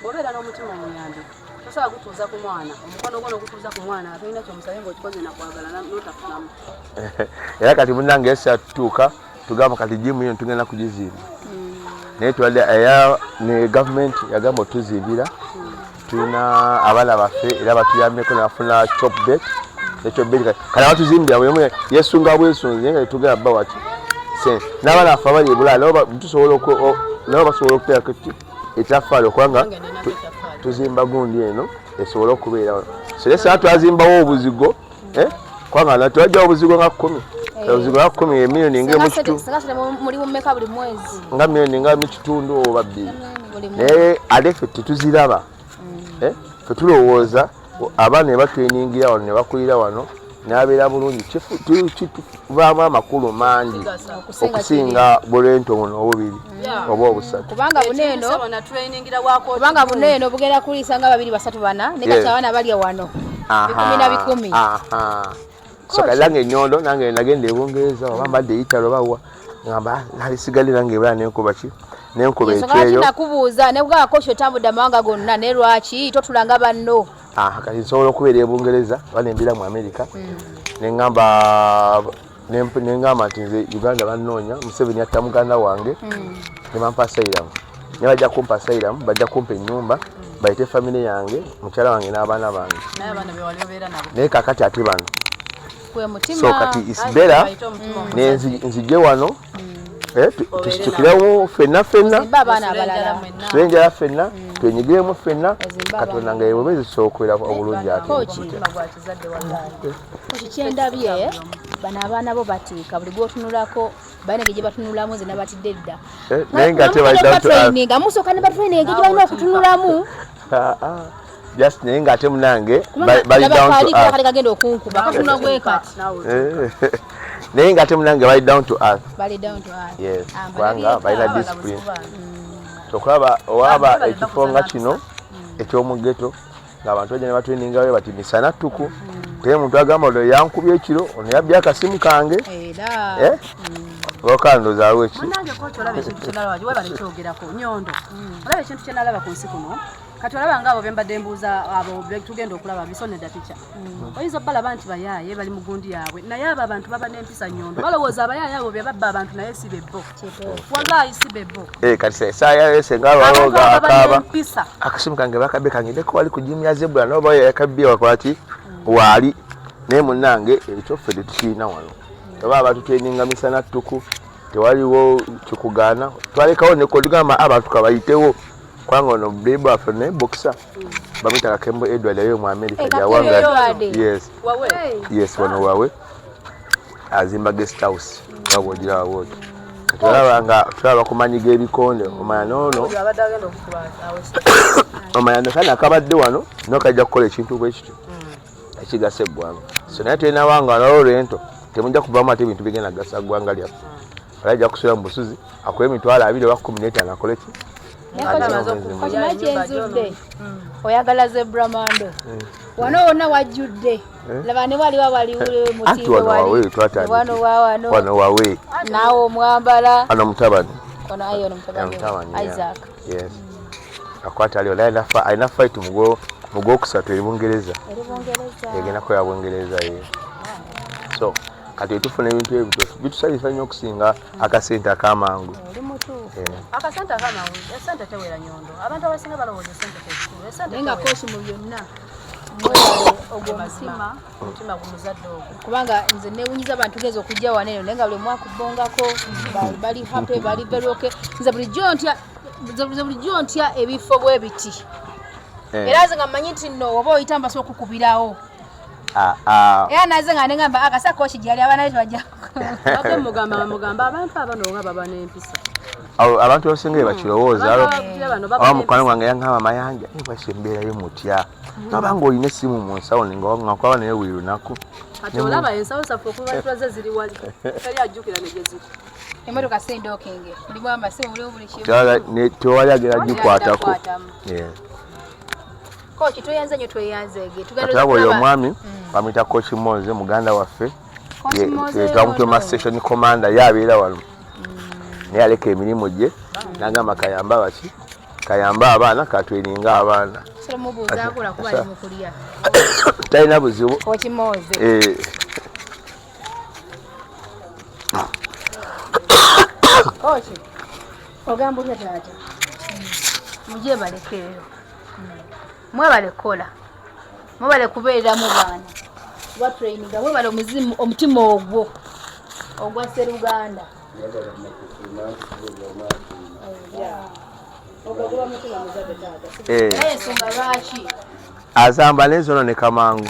Bobera n'omutima omuyambi tosobola kutuuza ku mwana omukono gwo n'okutuuza ku mwana atolina kyomusabe ng'okikoze nakwagala n'otafunamu era kati munnange esatuuka tugamba kati jimu yo tugenda kugizimba naye twadde eya ne gavumenti yagamba otuzimbira tulina abaana baffe era batuyambeko nafuna chop bet ekyo bet kale batuzimbira bwemu yesunga bwesunze nga tugenda bba waki sense n'abaana baffe abali ebulala nabo basobola okubeera kati ekyaffaalo kubanga tuzimba gundi eno esobola okubeera seresa twazimbawo obuzigo kubanga twajjawo obuzigo nga 10 obuzigo nga 10 emiliyoni nga miliyoni nga mu kitundu oba bbiri naye ate ffe tetuziraba ffe tulowooza abaana ne batweningira wano ne bakulira wano n'abeera bulungi tuvaamu amakulu mangi okusinga bulento buno obubiri oba obusatu kubanga buneeno bugenda kuliisa nga 2 3 4 ne kati abaana balya wano 10 na 10 so kalanga enyondo nange nagenda ebungereza oba mbadde eyitalo bawa ngamba nalisigali nange ebula nenkuba ki nenkuba ekyeyo nakubuuza ne bugaba kosho tambudde amawanga gonna ne lwaki totulanga banno kati nsobola okubeera ebungereza banembira mu America nengamba nti nze Uganda bannoonya Museveni yatta muganda wange ne bampa asylum ne bajja kumpa asylum bajja kumpa ennyumba bayite family yange mukyala wange n'abaana bange naye kakati ate bano so kati is better nzije wano tusitukiremu fenna tulenjala fenna twenyigiremu fenna Katonda nga yebwebezi tusobola okubeera obulungi ate kikyendabye bano abaana bo batiika buli gwotunulako balina gye batunulamu nze nabatidde dda naye nga tebalina musooka ne batraining gye balina okutunulamu just naye nga ate munange kagenda okunkuba katunula gwekati naye nga ate munange bali down to earth yes kubanga balina discipline okulaba owaba ekifo nga kino ekyomugeto ng'abantu bajja ne batweningayo bati misana ttuku teye muntu agamba olwo yankubye ekiro ono yabbye akasimu kange okandoza aliwo eki munange kooti olaba ekintu kyenalaba giweba nekyogerako nyondo olaba ekintu kyenalaba ku nsi kuno kati olaba ngaabo bembadde mbuuza abo tugenda okulaba bisonedda pica oyinza obbalaba nti bayaaye bali mu gundi yaabwe naye abo abantu baba n'empisa nyondo balowooza abayaaye abo be babba abantu naye si bebbo wallahi si bebbo kati esaayayo esenga alwaloga akaaba akasimu kange bakabbe kangideko wali ku jimu ya zebula noba yakabbye wakolaki waali naye munnange ekyo ffe tetukiina wano oba abantu tweninga misana ttuku tewaliwo kikugaana twalekawo nekodugamba abantu kabayitewo kwanga ono beba affe ne boxer bamwita Kakembo Edward ayo mu America jawanga yes wano wawe azimba guest house wabogira wawo tulaba kumanyiga ebikonde omanya nono omanya kana akabadde wano nokajja kukola ekintu bwekityo ekigasa eggwanga so naye tulina wanga n'olwento temujja kuvaamu ate ebintu bigenda gasa ggwanga lyaffe alajja kusula mu busuzi akola emitwalo 2 oba 15 akole ki kyenzudde oyagala zebra mando wano wonna wajjudde laba ne waliwo wano wawe naawe omwambala ano mutabani Isaac yes akwata ali alina fight mugwokusatu ebungereza egenda kukola bungereza ye so kati tufuna ebintu ebyo bitusanyusa nnyo okusinga akasente akamangu akasente akamangu esente tewera nyondo abantu abasinga balowooza esente tekikulu esente nga kosi mu byonna ogw'omutima omutima gumuzadde ogwo kubanga nze newunyiza abantu geza okujja waneeno naye nga buli mwaka kubongako bali happy bali very okay nze bulijjo ntya ebifo bwe biti era nze nga mmanyi nti nno oba oyita mbasa okukubirawo era naze nga nengamba akasa kochi gyali abana bajja ate mugamba abantu abano oba baba n'empisa abantu abasinga bakirowooza abamukwano gwange yangamba mayanja bwasi embeera y'omutya Nabanga olina essimu mu nsawo nga kwaba naye buli lunaku. Kati olaba ensawo zaffe okuba tulaze ziri wali. Teri ajjukira ne gye ziri. Emmotoka si ndokenge. Mulimu amasimu mulimu buli kimu. Tewali agera gikwatako. Kochi tweyanze nyo tweyanzege. Tugenda oyo omwami bamuyita Coach Moze muganda waffe. Twamutuma station commander yabeera wano. Naye aleka emirimu gye n'agamba kayamba baki kayamba abaana katweninga abaana. Mubuuza akola kuba ali mu kulya. Talina buzibu. Coach Moze. Kochi ogamba otya taata? Mujye balekeyo. Mwebale kola. Mwebale kubeera mu baana. Wa training mwebale omuzimu omutima ogwo. Ogwa Seruganda. Ensonga lwaki? Azamba n'enzono ne kamangu.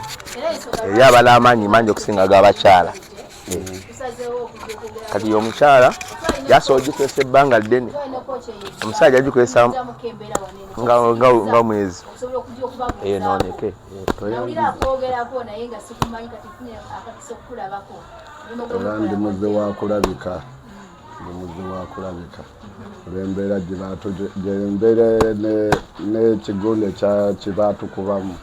Era abala amaanyi mangi okusinga g'abakyala. Kati omukyala yasoogikesa ebbanga ddene. Omusajja agikozesa nga mwezi. Nooneke. Ndi muze wa kulabika. Olw'embeera gyembeera n'ekigunde kibatukubamu.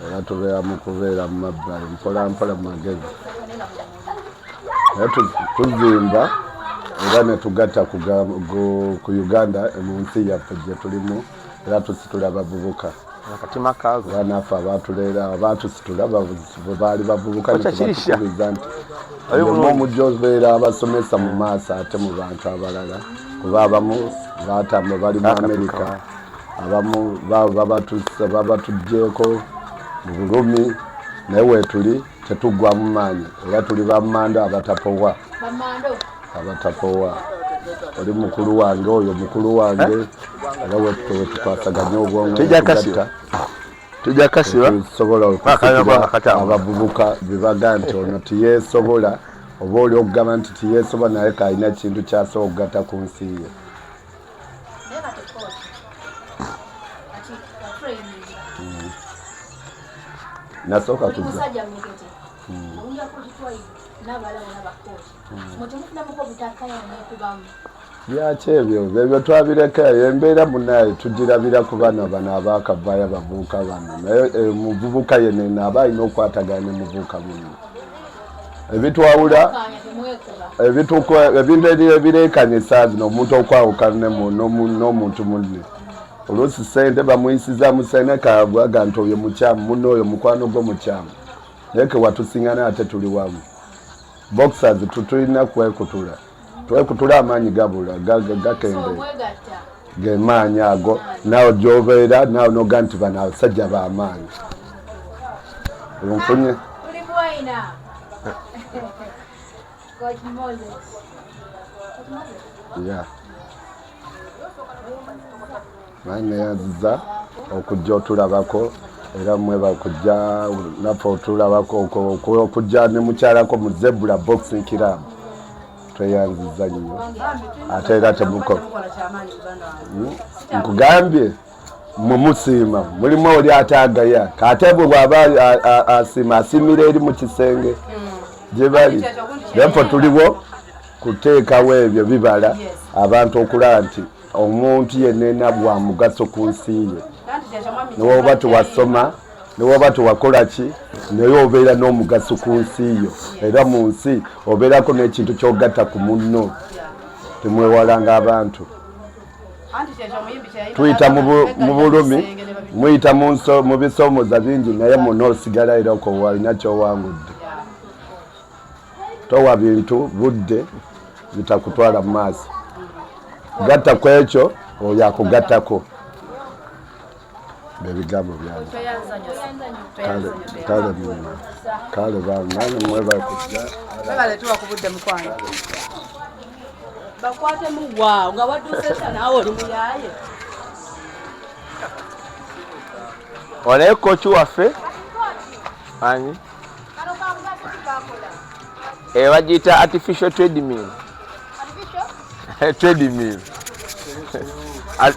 Era tubeera mu kubeera mu mabbali mpola mu magezi. Era tuzimba era ne tugatta ku Uganda mu nsi yaffe gye tulimu era tusitula abavubuka. Akatima kaago. Banaffe abaatuleera abaatusitula baali bavubuka ne tubatukubiza nti omujja obeera abasomesa mu maaso ate mu bantu abalala kuba abamu baatamba bali mu Amerika abamu babatuggyeko mu Bulumi naye weetuli tetuggwamu maanyi era tuli bammando abatapowa. Oli mukulu wange oyo mukulu wange era wetukwasaganya obwongo tujja kasiba tusobola abavubuka bebaga nti ono tiyeesobola oba oli okugamba nti tiyeesobola naye kalina kintu kyasobola okugatta ku nsi ye. Nasooka kujja byaki ebyo twabireka embeera munaye tugirabira ku bana bano abaakavaayo abavubuka bano naye muvubuka yenena aba alina okukwatagana ne muvubuka muno ebitwawula ebintu ebireekanyisa zino omuntu okwawukana n'omuntu munne oluusi ssente bamuyisizaamu seneka agwaga nti oyo mukyamu muno oyo mukwano gwo mukyamu naye ke watusingana ate tuli wamu. Boxers tulina twekutula amaanyi gabula gakende gemaanyi ago nawe gyobeera nawe noga nti bano abasajja b'amaanyi nfunye maanyi yanziza okujja otulabako era mweba kujja naffe otulabako okujja ne mukyalako mu Zebra Boxing Club tweyanziza nnyo ate era temuko nkugambye mumusiima mulimu oli ataagaya kate bwe bw'aba asiima asimira eri mu kisenge gye bali naffe tuliwo kuteekawo ebyo bibala abantu okulaba nti omuntu yenna bwa mugaso ku nsi ye newoba tewasoma newoba tewakola ki naye obeera n'omugaso ku nsi yo era mu nsi obeerako n'ekintu ky'ogatta ku munno temwewalanga abantu. Tuyita mu Bulumi muyita mu bisoomoza bingi naye muno osigala era ko walina ky'owangudde towa bintu budde bitakutwala mu maaso gatta ku ekyo oyo akugattako bebigambo byange kale banani mweba kujja bale tuwa kubudde mukwano bakwate muwa nga wadduse nawe oli muyaye olaye kochi waffe ani bagiyita artificial treadmill. Treadmill.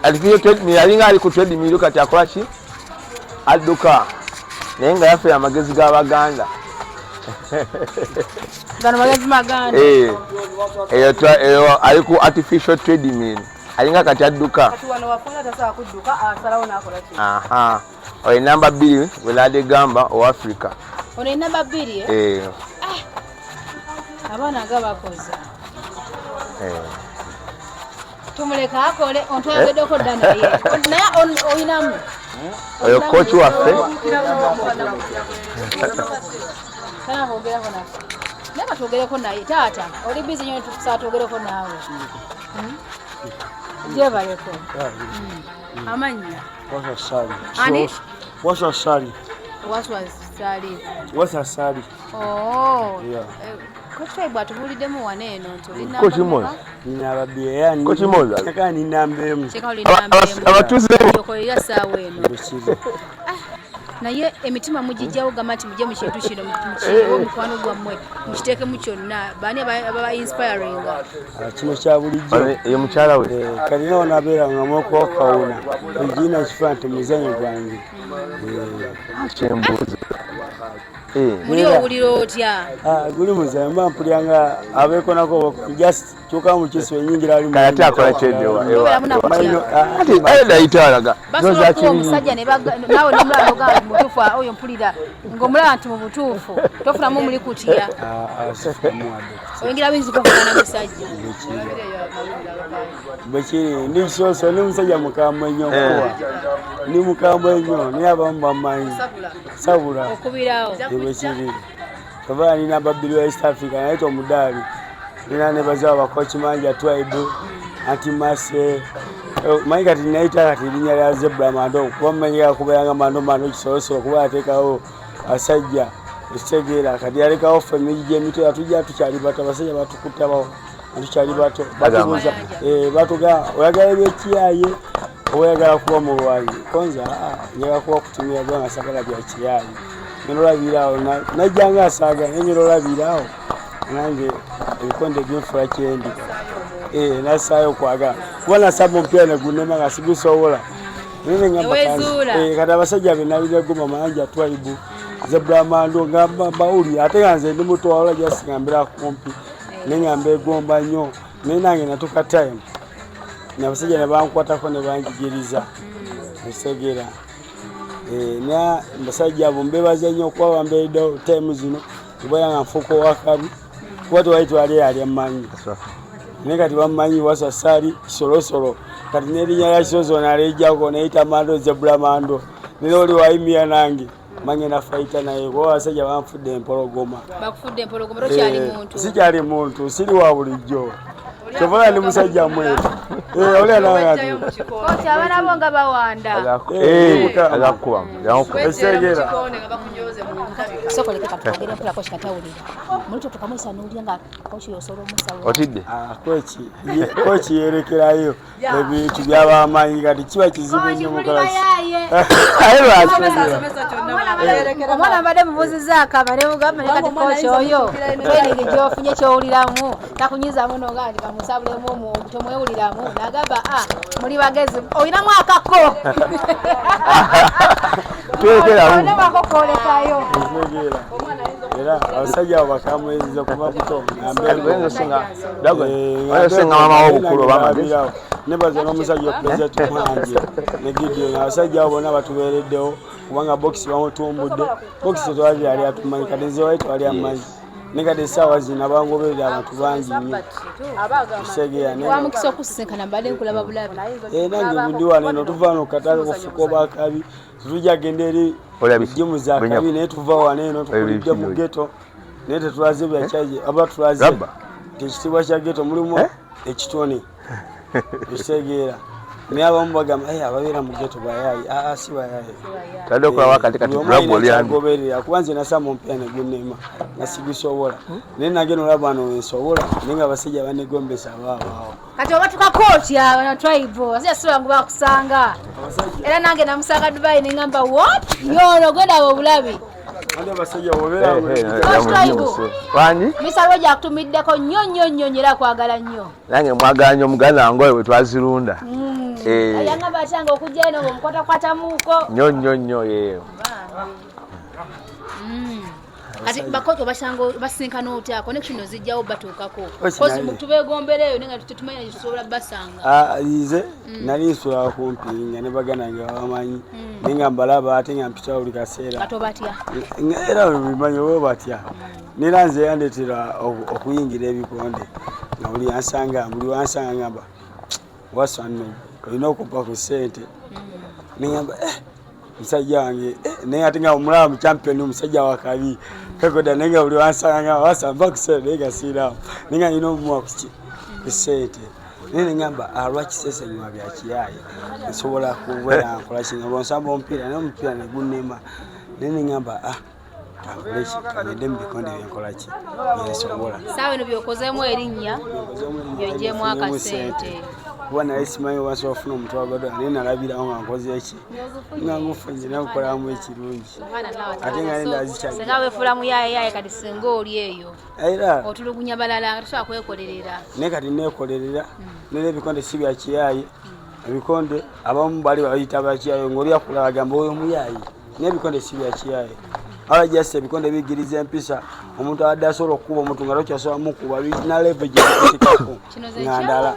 alifiyo treadmill alinga ali ku treadmill kati akola ki adduka naye nga yafe amagezi g'Abaganda. Gano magezi maganda. Eyo ali ku artificial treadmill alinga kati adduka. Kati wano wafuna tasobola kudduka asalawo n'akola ki? Aha. Oyo namba 2 Welade Gamba o Africa. Ono namba 2 Abaana gabakoze. Tumuleka akole ontwageddeko dda naye. Naye oyinamu. Oyo coach waffe. Kana hogerako naye. Neba twogereko naye taata. Oli busy nnyo tukusaa twogereko naawe. Jebaleko. Amanya. Ani? What's Sally? What was Sally? What's Sally? Oh. Yeah. Kocha bwatu buliddemu wane eno tolina. Coach Moza. Nina babye yani. Coach Moza. Kaka ni nambemu. Cheka oli nambemu. Abatuze. Yokoya sawa eno. Naye emitima mugijjawo gamati mujje mu kintu kino mukwano gwammwe mukiteeke mu kyonna baani aba inspiring. Kino kya bulijjo. Ye mukyala we. Kalina onabeera nga mwokwokawuna egina kifa nti muzanyo gwange. Kyembuuza. Muli owulira otya? Guli muzanyo mba mpulyanga abeekonako just kyuka mu kisu enyingira ali mu. Kayati akola kyedewa. Ati ayenda ayitaalaga. Basobola kuba omusajja naawe nomulalo gange mutuufu oyo mpulira ng'omulaba nti mu butuufu tofunamu muli kutya. Oyingira buyinza okuvugana musajja. Bwekiri ndi kisoso ni musajja mukambwe nnyo okuwa. Ni mukambwe nnyo naye abamu bamanyi. Sabula. Okubirawo. Bwekiri. Kava nina babiri wa East Africa naitwa Mudali. Nina nebaza abakochi manja Tribe Antimase. Manyi kati naita kati linnya lya Zebra Mando kuba mmanyika kubeeranga mando kisoso kuba ateekawo asajja ekitegeera kati yalekawo ffe emigi emito atujja tukyali bato abasajja batukutabawo tukyali bato batubuuza batuga oyagala ebyekiyaye oyagala kuba mu lwanyi konza njagala kuba kutumira bwanga sagala bya kiyaye nolabiraawo najjanga asaaga naye nolabiraawo nange ebikonde by'enfula kyendi nasaayo okwagala kuba nasaba omupiira negunema nga sigusobola kati abasajja benalina goma mayanja Tribe Zebra Mando ngamba bawuli ate nga nze ndi muto wawula jasingambira kumpi nengamba egomba nnyo naye nange natuka time nabasajja ne bankwatako ne banjigiriza esegera na basajja abo mbebaza nnyo okuba bambeereddewo time zino kubayanga nfuuka owakabi kuba tewaitwali yali amanyi naye kati bamanyi Wasa Sally kisolosolo kati n'erinnya lya kisozo nalejjako neyita Mando Zebra Mando nera oli wayimira nange mange na faita naye kuba abasajja banfudde empologoma. Bakufudde empologoma tokyali muntu. Sikyali muntu siri wa bulijjo. Kyovula ndi musajja mweru. Oli ananga. Kocha abana bo nga bawanda. Agakuba. Esegera. Soko leka katugere mpula kocha katawulira. Mulito tukamwisa n'ulya nga kocha yosoro musawo. Otidde. Kochi yerekerayo ebintu by'abamanyi kati kiba kizibu nnyo mukola. Omwana mbadde mubuuziza akaba ne mugamba ne kati kocha oyo training gy'ofunye ky'owuliramu takunyiza muno nga ndi kamusabulemu tomwewuliramu n'agamba muli bagezi oyinamu akako nebakokolekayo era abasajja abo bakamwezeza kuba buto senga mama w'obukulu bamagezi nebaza n'omusajja President Muhangi ne Gideon abasajja abo bonna batubeereddewo kubanga box bamutumbudde box twali ali atumanyi kati nze wali twali amanyi nekati essaawa zino abangoberera abantu bangi nnyo wamukisa okusinkana mbadde nkulaba bulabi nange bundi wano eno tuva wano kukatale kufuka obakabi tetujja genda eri jimu za kabi naye tuva wano eno tukulidde mu geto naye tetulaze byakyaje aba tulaze ekitiibwa kya geto mulimu ekitone ekitegeera naye abamu bagamba ababeera mu geto bayayi si bayayi tadde okulaba kati tulabu olyangoberera kuba nze nasama omupiira negunema nasigusobola naye nagenda olaba wano wensobola naye nga abasajja banegombesa baabaawo kati oba tukakootya abana Tribe abasajja sibangu bakusanga era nange namusanga Dubai neŋŋamba what yono gwenda abo bulabi andi abasajja bobeera wanyi misalo gyakutumiddeko nnyo nnyo nnyo era kwagala nnyo nange mwagala nnyo muganda wange oyo bwe twazirunda Ayanga bachanga okujja eno omukwata kwata muko. Nnyo yeyo. Kati bakoto bashango basinkana otya connection ozijjawo batuukako. Kozi mutubegombeleyo nenga tutumanya kisobola basanga. Ize nali nsula kumpi nga ne bagana nga bamanyi nenga mbalaba ate nga mpita buli kaseera. Kato batya. Era bimanyi bo batya. Nera nze yandetera okuyingira ebikonde. Nga buli ansanga ngamba wasano olina okupa ku ssente. Nengamba musajja wange naye ate nga omulamu champion musajja wa kabi kakoda nenga buli wansanga wasamba kusere nenga sirawo nenga ino omuwa ku ssente nene ngamba alwaki sese nywa bya kiyaye nsobola kuwera nkola kinga bonsamba omupiira n'omupiira ne gunnema nene ngamba tambuleki kanyede mu bikonde byenkola ki yesobola sawa no byokozemu erinnya byojemu akasente bwana isimayo wasofuna omutwagodo nene nalabirawo nga nkoze eki nga ngufunye nakukolamu ekirungi ate nga nenda zikyali senga wefula mu yaye kati senga oli eyo era otulugunya balala tusha kwekolerera ne kati nekolerera nene bikonde si bya kiyaye ebikonde abamu bali bayita bya kiyaye ngoli yakula agamba oyo muyaye ne bikonde si bya kiyaye ala jase bikonde bigiriza empisa omuntu adasolo okuba omuntu ngalo kyasoba mukuba na level je kusikako ngandala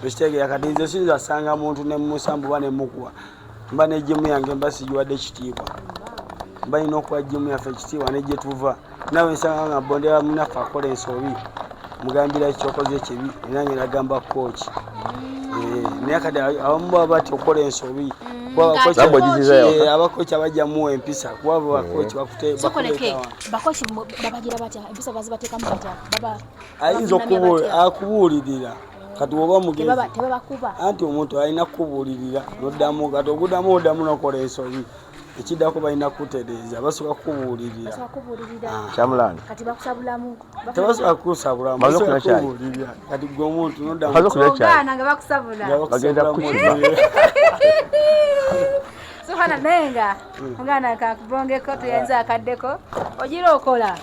bistege yakadinze sinza sanga muntu ne musambu bane mukuba mbane jimu yange mbasi juwade kitiibwa mbani nokwa jimu ya fekitiibwa ne je tuva nawe nsanga nga bondera munafa akole ensobi mugambira ekyokoze ekibi nange nagamba coach naye kati abamu bati okola ensobi abakoci abajja mu empisa kuba bakoci bakoci babagira batya empisa bazibateekamu batya baba ayinza okubuulirira kati oba mugezi tebabakuba anti omuntu alina kubuulirira noddamu kati oguddamu oddamu nokola ensobi ekiddako balina kutereeza basobola kubuulirira Kyamulani kati bakusabulamu tebasobola kukusabulamu basobola kubuulirira kati gwe omuntu noddamu nga bakusabula bagenda kukiba Sohana nenga ngana kakubongeko tuyanza akaddeko ogira okola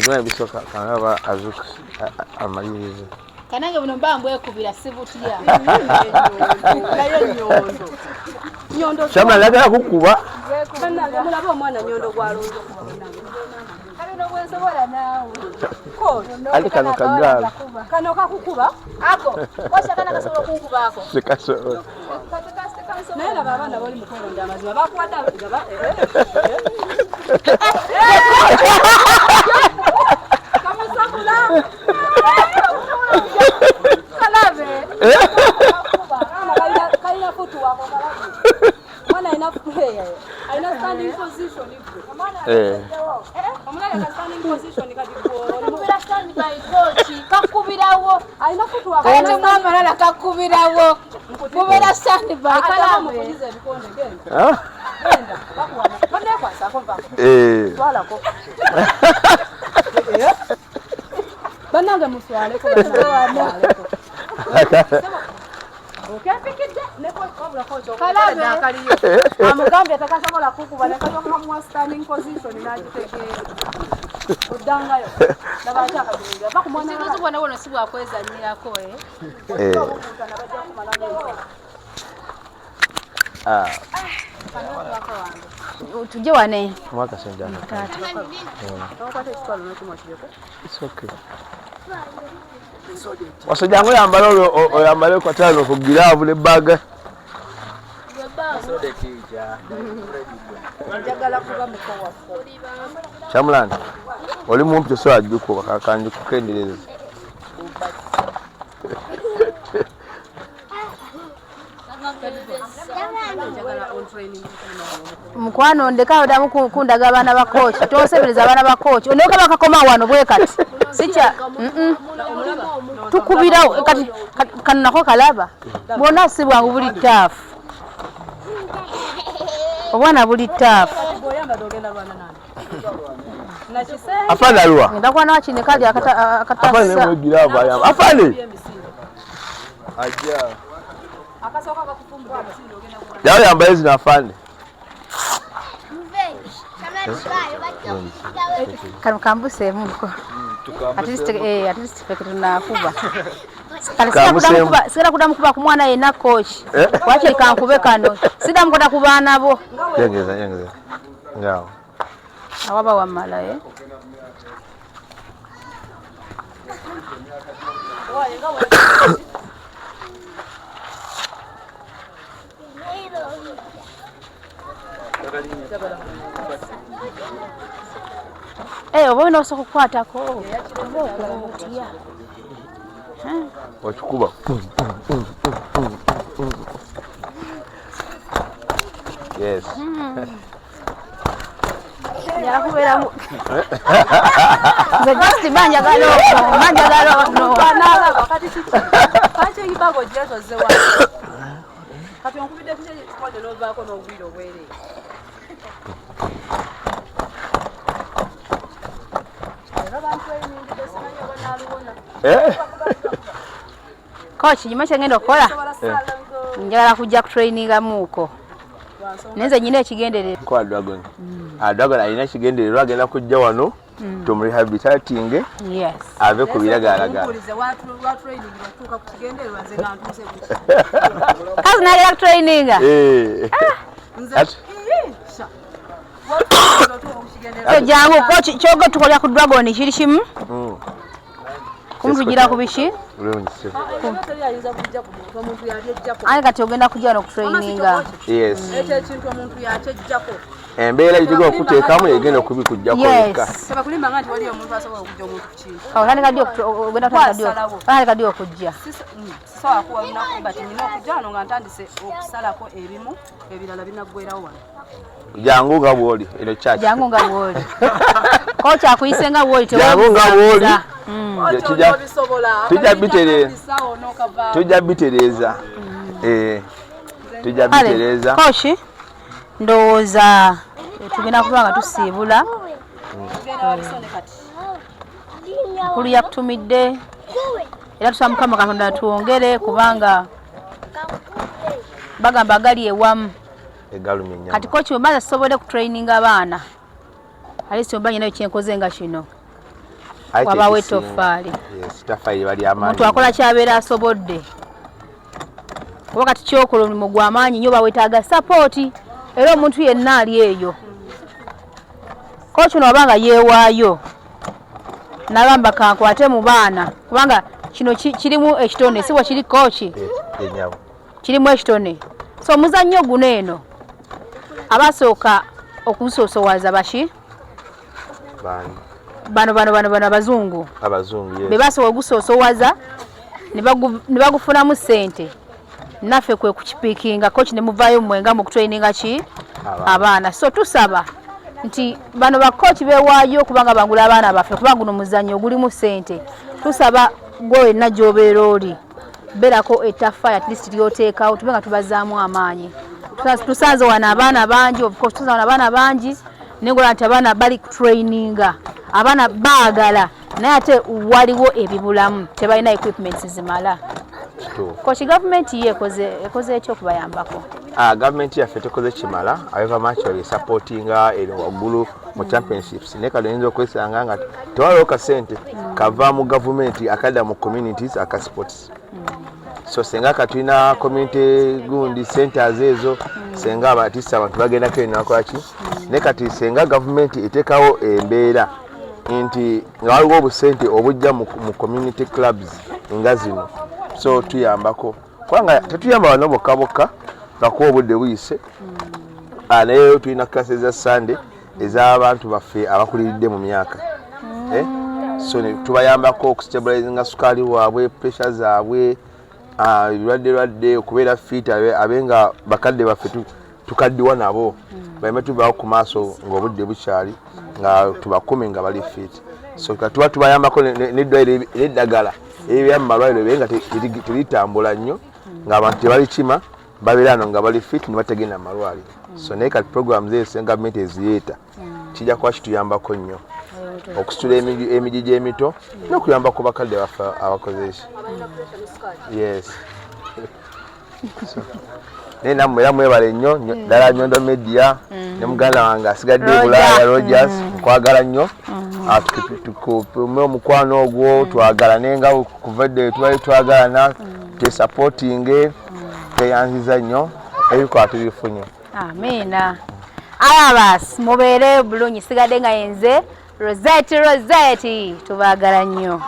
ndoye bisoka kanaba azuka amalirize kanange buno mbambo ekubira sibutya nyondo Kyamulani lagala kukuba mulaba omwana nyondo gwalondo kalino bwensobola naawe ali kano kagala kano kakukuba ako washakana kasobola okukubaako sikasobola naye laba abaana bali mukulonda amazima bakwata kamusakula kalabe kalina futu wako kalabe mwana ina player aina standing position omwana standing position kati kubira stand by coach kakubirawo aina futu wako ate mwamalala kakubirawo kubira stand by kalabe mukuliza bikonde genda bakuwana bane kwasa komba twalako banange muswale ko banange okapikide neko kabula kocho kalabe akaliyo amugambe atakasobola kukuba nekazo mu standing position najitegera udangayo nabachaka kuingia pako mwana sibuzi bwana wona sibu akweza nyirako tuje wane mwaka senja wasojjangu oyambale kwa tano ku gilavu ne baga Kyamulani oli mumpi tosobola jjuko bakakandi kukendereza mukwano ndekayo damu kundaga abaana ba coach tosebereza abaana ba coach onoka bakakoma wano bwe kati sicha tukubirawo kati kanako kalaba bona sibwangu buli tafu obwana buli tafu afana alwa ndakwana wachine kali akatasa afana mwegira bayamba afane ajja akasoka kakufumbwa yawe yambaye zina afane kambuse muko at least tunakuba Sira kudamu kuba ku mwana yenna coach. Wache kankube kano. Sida mkoda ku baana bo. Yengeza. Ngao. Awaba wamala oba no so kukwatako. Wachikuba. Yes. Ya kubera mu. Just manja galo no. Banala wakati sisi. Kache ibago jeto zewa. Kati onkubide kuje kode no bako no gwiro wele. Coach, nyimesha ngendo kola. Njala kujja ku traininga muko. Nenze nyine ekigenderero. Kwa Dragon. Dragon alina ekigenderero agenda kujja wano. Tumrehabilitating. Yes. Ave ku biragalaga. Kazi na ya traininga. So jangu coach chogo tukolya ku Dragon kiri kimu? Kumvugira ku bishi? Ani kati ogenda kujja no traininga. Yes. Eche kintu omuntu yakejjako. Embeera ejigwa okuteekamu egenda okubikujjako eka. Saba kulimba ngati wali omuntu asobola okujja omuntu kintu. Kandi kadi ogenda kadi okujja. Sisa akuwa unakumba tinina okujja no nga ntandise okusalako ebimu ebirala binaggwerawo wano. Jangu nga bwoli eno chachi. Jangu nga bwoli. Kocha akuyise nga bwoli tewe. Jangu nga bwoli. Tujja bitereza. Tujja bitereza. Kochi ndowooza tugenda kubanga tusiibula. Kulu yakutumidde. Era tusaba Mukama Katonda tuwongere kubanga bagamba gali ewamu. Kati kochi obaza sobole ku training abaana. Alisi obanye nayo kyenkoze nga kino. Waba wetofali. Yes, tafali bali amaanyi. Omuntu akola kyabeera asobodde. Wakati kyokolo mulimo gw'amaanyi nnyo bawetaaga support. Era omuntu yenna ali eyo. Kochi no wabanga yeewaayo. Nagamba kankwate mu baana kubanga kino kirimu ekitone si bwe kiri kochi. Yenyawo. Kirimu ekitone. So muzannyo guno eno abasooka okusoosowaza bashi bano abazungu yes. Bebasobola ogusoosowaza ne bagufunamu ssente naffe kwe kukipiikinga coach ne muvaayo mwenga mu kutraininga ki abaana. So tusaba nti bano ba coach bewaayo kubanga bangula abaana baffe kubanga guno muzannyo gulimu ssente. Tusaba gwe na jobeera oli berako etafa at least lyoteekawo tubenga tubazaamu amaanyi. Tusanze wana abaana bangi of course tusanze abaana bangi nengola nti abaana bali traininga abaana baagala naye ate waliwo ebibulamu tebalina equipments zimala. Kochi government ekoze ekyo kubayambako. Government yaffe tekoze kimala however much we supportinga eno waggulu mu championships ne kalonzo kwesanga nga tewaliwo kasente kava mu government akada mu communities aka sports. So senga katuna community gundi centers ezo senga abatisa abantu bagenda kene nakwaki ne kati senga government etekawo embeera nti ngaliwo obusente obujja mu community clubs ngazino. So tuyambako kwanga tetuyamba bano bokka bakuwa obudde buyise. Naye tulina classes za Sunday ez'abantu baffe abakuliridde mu myaka. So tubayambako okustabilizinga sukali waabwe pressure zaabwe lwadde okubeera fit abenga bakadde baffe tukaddiwa nabo bayime tubawo ku maaso ng'obudde bukyali nga tubakumi nga bali fit. So tuba tubayambako n'eddagala ebya mu malwaliro benga tulitambula nnyo ng'abantu tebali kima babeerano nga bali fit ne bategenda mu malwaliro. So naye kati programs ezo gavumenti ezireeta kijja kuba kituyambako nnyo okusitula emigi gy'emito n'okuyambako bakadde baffe abakoze. Yes. Ne namwe mwebale nnyo ddala Nyondo Media ne muganda wange asigadde Bulaya Rogers nkwagala nnyo tukume omukwano ogwo twagalane nga kuva dde twali twagalana tesupporting teyanziza nnyo ebikola tubifunye. Amina. Aya basi mubeere bulungi sigadde nga yenze Rosette tubaagala nnyo.